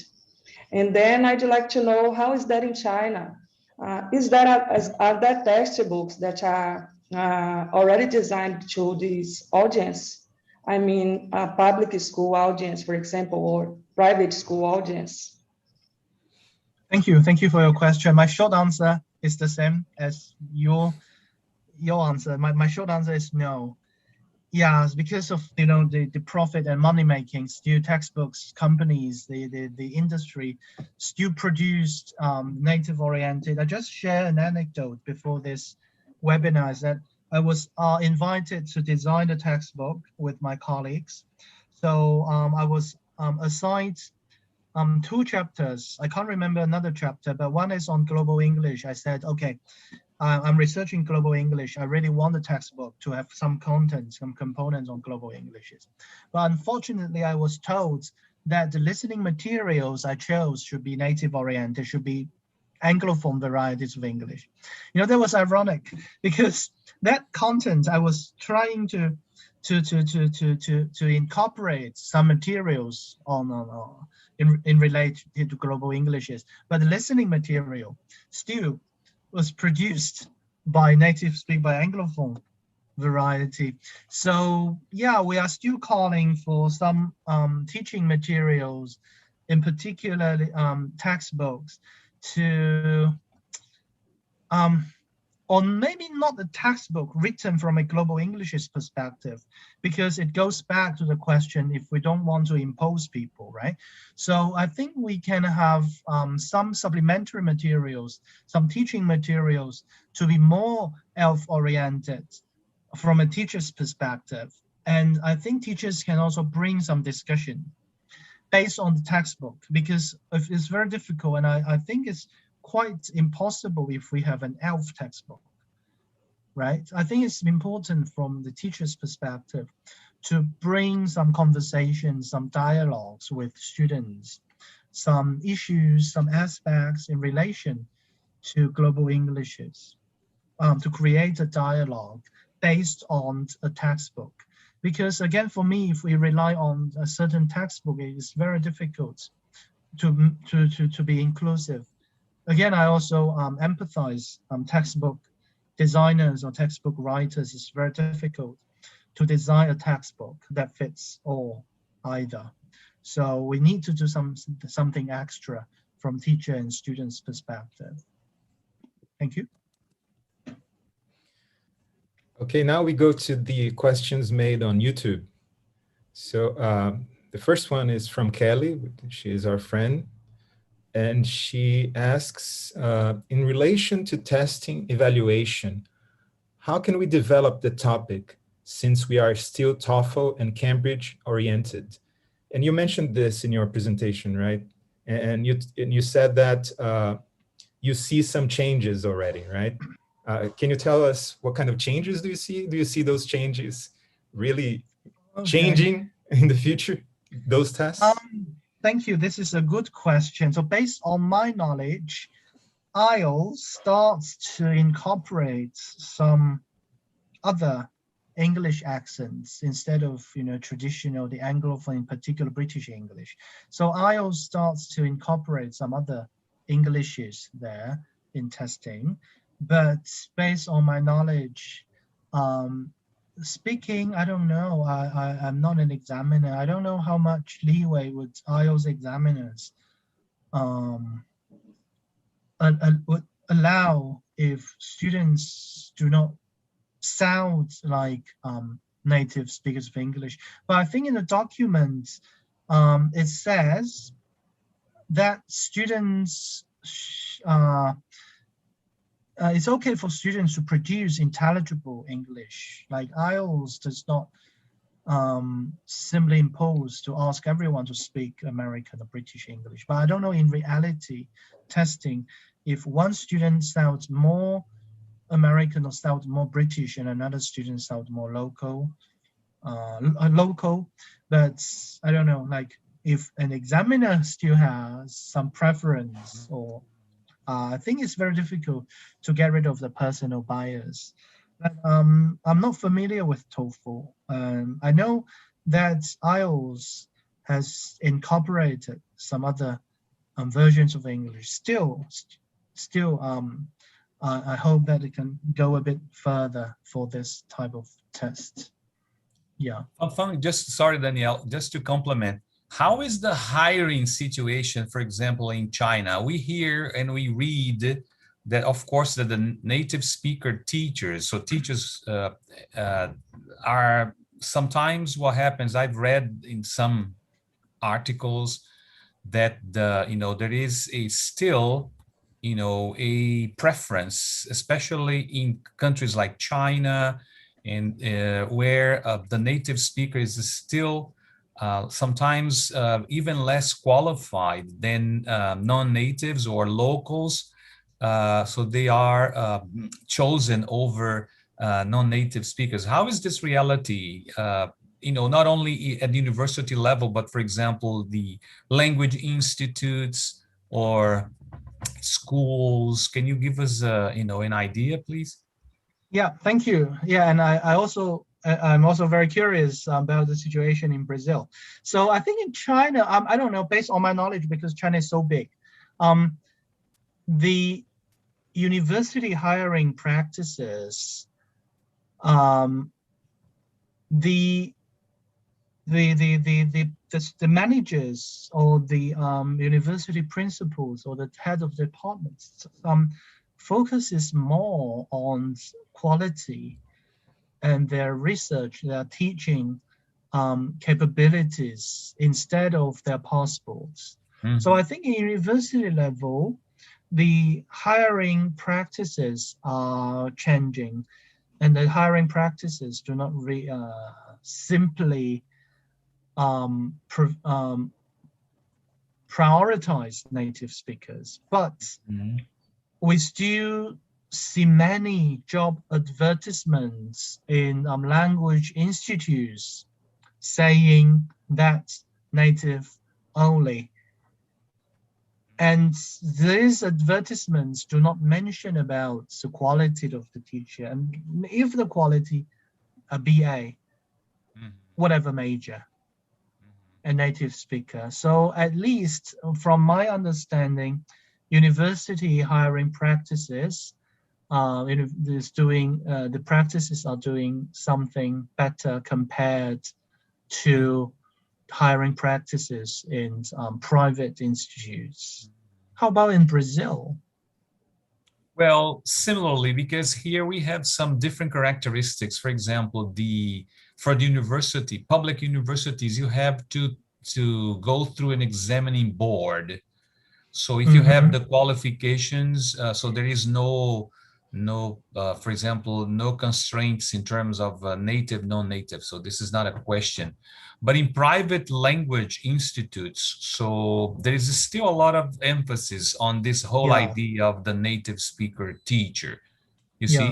And then I'd like to know, how is that in China? Are there textbooks that are already designed to this audience? I mean, a public school audience, for example, or private school audience? Thank you. Thank you for your question. My short answer is the same as your answer. My short answer is no. Yeah, because of, you know, the profit and money making, still textbooks companies, the industry still produced native oriented. I just share an anecdote before this webinar, is that I was invited to design a textbook with my colleagues. So I was assigned 2 chapters. I can't remember another chapter, but one is on global English. I said, okay, I'm researching global English. I really want the textbook to have some content, some components on global Englishes. But unfortunately, I was told that the listening materials I chose should be native oriented, should be Anglophone varieties of English. You know, that was ironic, because that content I was trying to incorporate some materials in relation to global Englishes, but the listening material still was produced by native speak by Anglophone variety. So yeah, we are still calling for some teaching materials, in particular textbooks, to or maybe not a textbook written from a global English's perspective, because it goes back to the question if we don't want to impose people, right? So I think we can have some supplementary materials, some teaching materials to be more ELF-oriented from a teacher's perspective. And I think teachers can also bring some discussion based on the textbook, because it's very difficult, and I think it's quite impossible if we have an ELF textbook, right? I think it's important from the teacher's perspective to bring some conversations, some dialogues with students, some issues, some aspects in relation to global Englishes, to create a dialogue based on a textbook. Because again, for me, if we rely on a certain textbook, it is very difficult to be inclusive. Again, I also empathize textbook designers or textbook writers. It's very difficult to design a textbook that fits all either. So we need to do something extra from teacher and students' perspective. Thank you. Okay, now we go to the questions made on YouTube. So the first one is from Kelly. She is our friend. And she asks, in relation to testing evaluation, how can we develop the topic since we are still TOEFL and Cambridge oriented? And you mentioned this in your presentation, right? And you said that you see some changes already, right? Can you tell us what kind of changes do you see? Do you see those changes really changing in the future, those tests? Thank you. This is a good question. So based on my knowledge, IELTS starts to incorporate some other English accents instead of, traditional, the Anglophone, in particular British English. So IELTS starts to incorporate some other Englishes there in testing. But based on my knowledge, speaking, I don't know. I'm not an examiner. I don't know how much leeway would IELTS examiners would allow if students do not sound like native speakers of English. But I think in the document, it says that students it's okay for students to produce intelligible English. Like IELTS does not simply impose to ask everyone to speak American or British English. But I don't know in reality testing, if one student sounds more American or sounds more British and another student sounds more local. But I don't know, like if an examiner still has some preference, or I think it's very difficult to get rid of the personal bias. But, I'm not familiar with TOEFL. I know that IELTS has incorporated some other versions of English. Still, I hope that it can go a bit further for this type of test. Yeah. Fang, sorry, Danielle, just to complement. How is the hiring situation, for example, in China? We hear and we read that, of course, that the native speaker teachers, so teachers are sometimes what happens, I've read in some articles that there is still a preference, especially in countries like China, and where the native speaker is still sometimes even less qualified than non-natives or locals. So they are chosen over non-native speakers. How is this reality, not only at the university level, but for example, the language institutes or schools? Can you give us an idea, please? Yeah, thank you. Yeah, and I'm also very curious about the situation in Brazil. So I think in China, I don't know, based on my knowledge, because China is so big, the university hiring practices, the managers or the university principals or the head of departments focuses more on quality and their research, their teaching capabilities instead of their passports. Mhm. So I think in university level, the hiring practices are changing, and the hiring practices do not simply prioritize native speakers, but Mhm. we still see many job advertisements in language institutes saying that native only. And these advertisements do not mention about the quality of the teacher. And if the quality, a BA, Mhm. whatever major, a native speaker. So at least from my understanding, university hiring practices the practices are doing something better compared to hiring practices in private institutes. How about in Brazil? Well, similarly, because here we have some different characteristics. For example, for the university, public universities, you have to go through an examining board. So if you have the qualifications, so there is no, for example, no constraints in terms of native, non-native. So this is not a question. But in private language institutes, so there is still a lot of emphasis on this whole idea of the native speaker teacher, you see?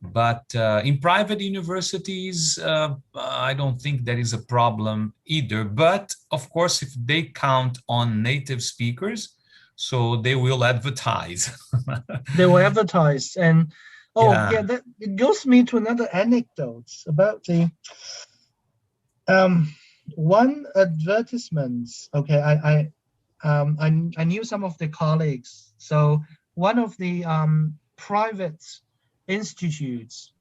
But in private universities, I don't think that is a problem either. But of course, if they count on native speakers, so they will advertise. They will advertise. And that it goes me to another anecdote about the one advertisement. Okay, I knew some of the colleagues. So one of the private institutes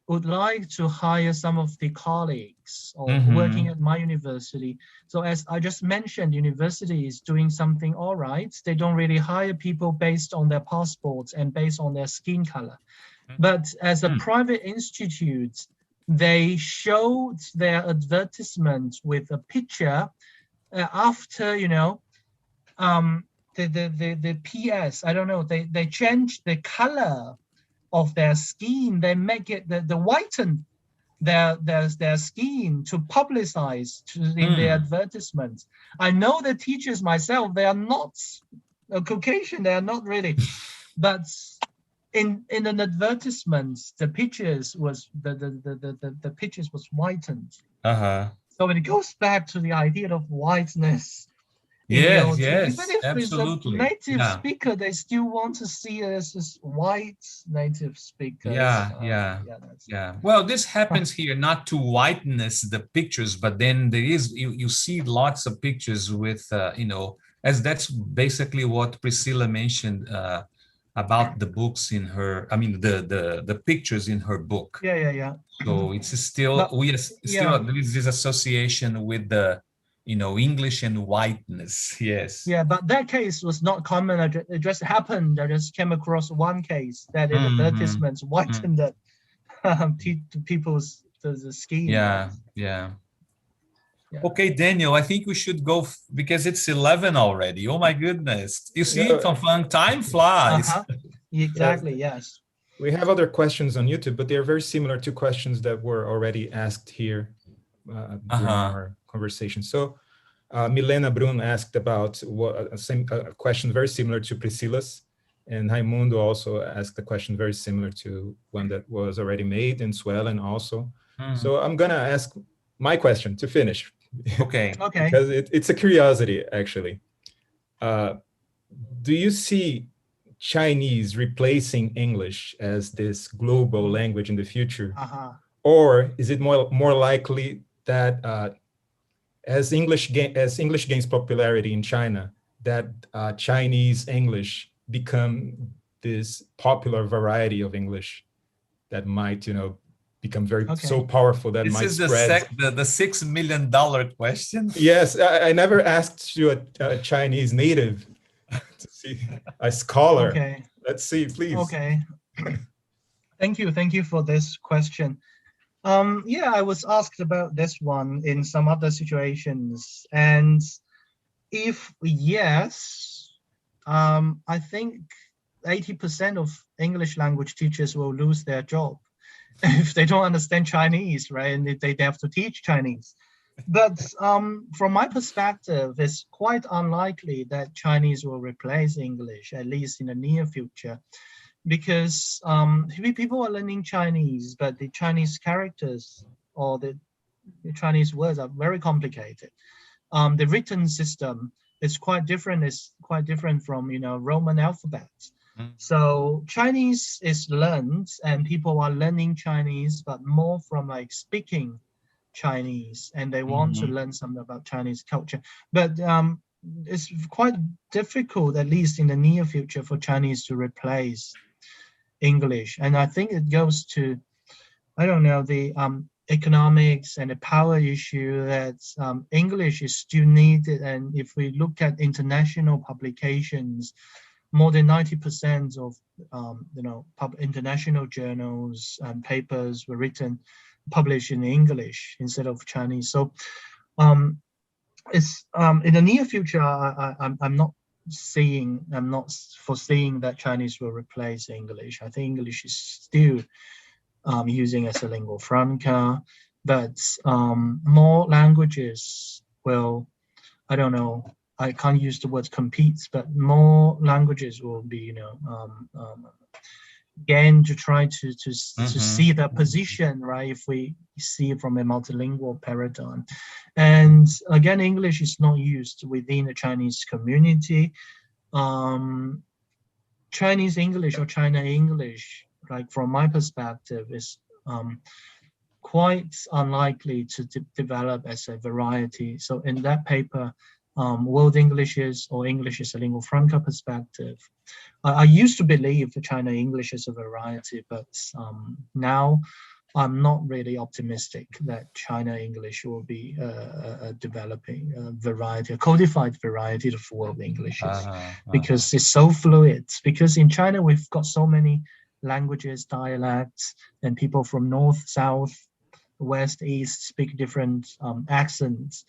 would like to hire some of the colleagues working at my university. So as I just mentioned, university is doing something all right. They don't really hire people based on their passports and based on their skin color. But as a private institute, they showed their advertisement with a picture after, the PS, I don't know, they changed the color of their skin. They make it the whiten their skin to publicize in the advertisements. I know the teachers myself, they are not Caucasian, they are not really, but in an advertisement, the pictures was the pictures was whitened. So it goes back to the idea of whiteness. Yes, Even if absolutely. it's a native speaker, they still want to see us as white native speakers. Yeah. Well, this happens here, not to whiteness the pictures, but then there is you see lots of pictures with as that's basically what Priscilla mentioned about the books in her. I mean the pictures in her book. Yeah. So it's still there is this association with the English and whiteness. Yes. Yeah, but that case was not common. It just happened. I just came across one case that in advertisements whitened the people's the skin. Yeah. Okay, Daniel, I think we should go because it's 11 already. Oh my goodness. You see, Fang, time flies. Exactly, yes. We have other questions on YouTube, but they're very similar to questions that were already asked here during our conversation. So Milena Brun asked about a question very similar to Priscilla's, and Raimundo also asked a question very similar to one that was already made, and Swellen also. So I'm gonna ask my question to finish. Okay. Because it's a curiosity, actually. Do you see Chinese replacing English as this global language in the future? Or is it more likely that as English gains popularity in China, that Chinese English become this popular variety of English that might, become so powerful that might spread? This is the $6 million question. Yes, I never asked you a Chinese native to see a scholar. Okay. Let's see, please. Okay. Thank you for this question. Yeah, I was asked about this one in some other situations, and if yes, I think 80% of English language teachers will lose their job if they don't understand Chinese, right? And if they have to teach Chinese. But from my perspective, it's quite unlikely that Chinese will replace English, at least in the near future, because people are learning Chinese, but the Chinese characters or the Chinese words are very complicated. The written system is quite different. It's quite different from Roman alphabets. So Chinese is learned, and people are learning Chinese, but more from like speaking Chinese, and they want to learn something about Chinese culture. But it's quite difficult, at least in the near future, for Chinese to replace English. And I think it goes to, I don't know, the economics and the power issue that English is still needed. And if we look at international publications, more than 90% of international journals and papers were published in English instead of Chinese. So it's in the near future, I'm not foreseeing that Chinese will replace English. I think English is still using as a lingua franca, but more languages will, I don't know, I can't use the word competes, but more languages will be, again, to try to see that position, right? If we see it from a multilingual paradigm. And again, English is not used within the Chinese community. Chinese English or China English, like from my perspective, is quite unlikely to develop as a variety. So in that paper, World Englishes or English as a lingua franca perspective, I used to believe the China English is a variety, but now I'm not really optimistic that China English will be developing a variety, a codified variety of World Englishes, because it's so fluid. Because in China, we've got so many languages, dialects, and people from north, south, west, east speak different accents.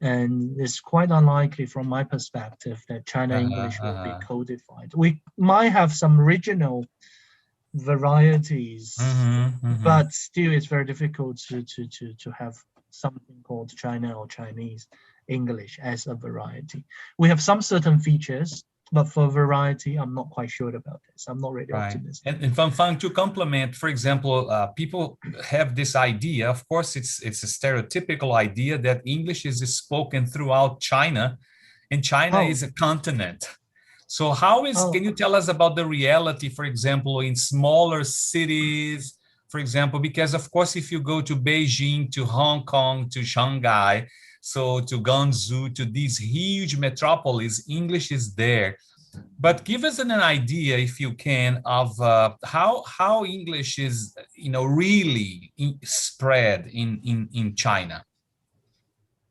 And it's quite unlikely from my perspective that China English will be codified. We might have some regional varieties, but still it's very difficult to have something called China or Chinese English as a variety. We have some certain features, but for variety, I'm not quite sure about this. I'm not really optimistic. And Fang, to complement, for example, people have this idea, of course, it's a stereotypical idea that English is spoken throughout China, and China is a continent. So how is, can you tell us about the reality, for example, in smaller cities, for example, because of course, if you go to Beijing, to Hong Kong, to Shanghai, so to Guangzhou, to these huge metropolis, English is there. But give us an idea, if you can, of how English is, really spread in China.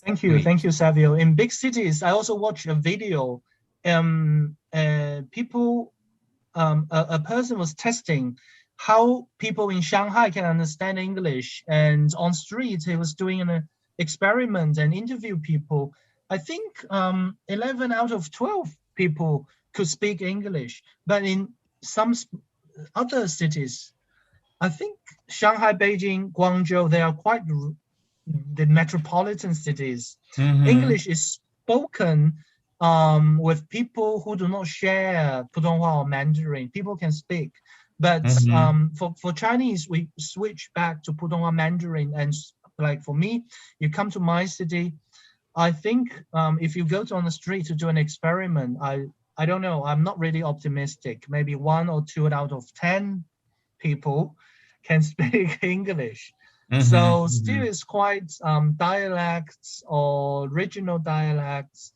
Thank you, Savio. In big cities, I also watched a video. A person was testing how people in Shanghai can understand English, and on street he was doing an experiment and interview people. I think 11 out of 12 people could speak English, but in some other cities, I think Shanghai, Beijing, Guangzhou, they are quite the metropolitan cities. English is spoken with people who do not share Putonghua or Mandarin. People can speak, but for Chinese, we switch back to Putonghua Mandarin. And like for me, you come to my city, I think if you go on the street to do an experiment, I don't know, I'm not really optimistic. Maybe 1 or 2 out of 10 people can speak English. So still it's quite dialects or regional dialects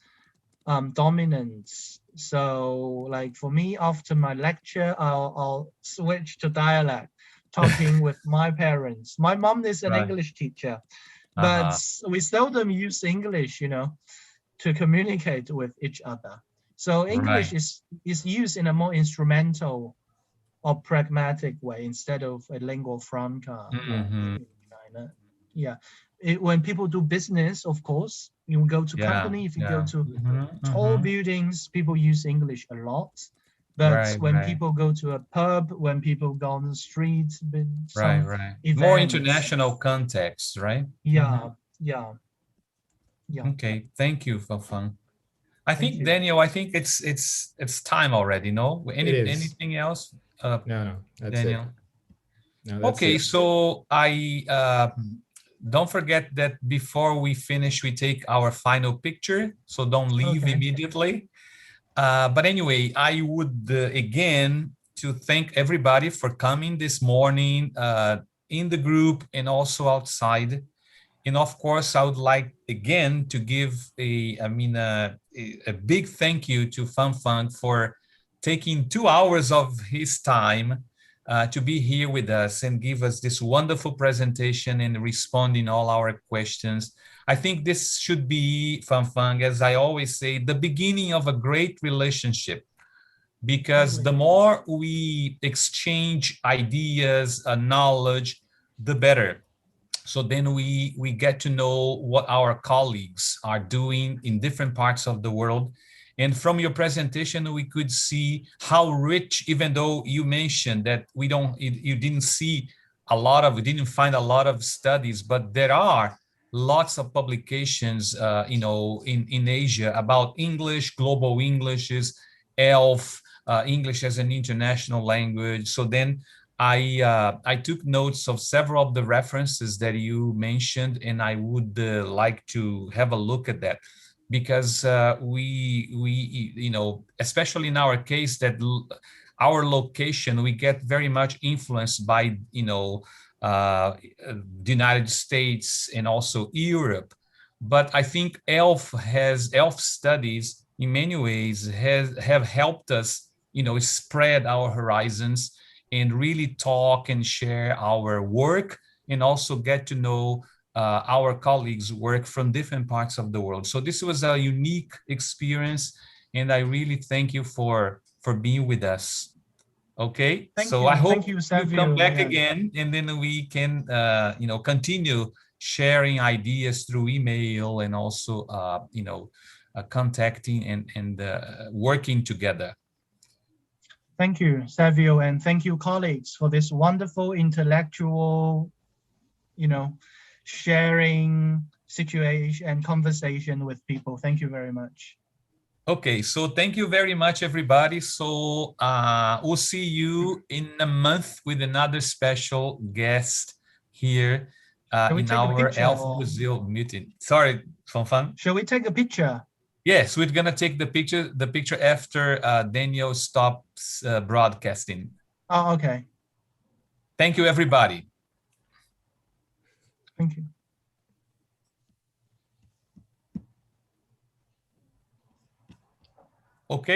dominant. So like for me, after my lecture, I'll switch to dialect, talking with my parents. My mom is an English teacher, but we seldom use English, to communicate with each other. So English Right. is used in a more instrumental or pragmatic way instead of a lingua franca Mhm. in China. Yeah. When people do business, of course, you go to Yeah, company, if you go yeah. to Mhm, tall mhm. buildings, people use English a lot. But Right, when right, people go to a pub, when people go on the street, right, some right. More events, international context, right? yeah, yeah, yeah. Okay, thank you, Fang. I Thank think you. Daniel, I think it's time already. No, It is. anything else, No, that's it. Daniel? No, that's Okay, it. so I don't forget that before we finish, we take our final picture. So don't leave Okay. immediately. But anyway, I would again to thank everybody for coming this morning in the group and also outside. And of course, I would like again to give a big thank you to Fang for taking 2 hours of his time to be here with us and give us this wonderful presentation and responding all our questions. I think this should be, Fang, as I always say, the beginning of a great relationship, because the more we exchange ideas and knowledge, the better. So then we get to know what our colleagues are doing in different parts of the world. And from your presentation, we could see how rich, even though you mentioned that you didn't see we didn't find a lot of studies, but there are lots of publications, in Asia about English, global Englishes, ELF, English as an international language. So then I took notes of several of the references that you mentioned, and I would like to have a look at that, because especially in our case, that our location, we get very much influenced by the United States and also Europe. But I think ELF studies in many ways have helped us spread our horizons and really talk and share our work, and also get to know our colleagues' work from different parts of the world. So this was a unique experience, and I really thank you for being with us. Okay, so I hope Thank you, you come Savio. back Yeah. again, and then we can continue sharing ideas through email, and also contacting and working together. Thank you, Savio, and thank you, colleagues, for this wonderful intellectual, sharing situation and conversation with people. Thank you very much. Okay, so thank you very much, everybody. So we'll see you in a month with another special guest here in our ILF Brazil meeting. Sorry, Fang. Shall we take a picture? Yes, we're gonna take the picture after Daniel stops broadcasting. Oh, okay. Thank you, everybody. Thank you. Okay.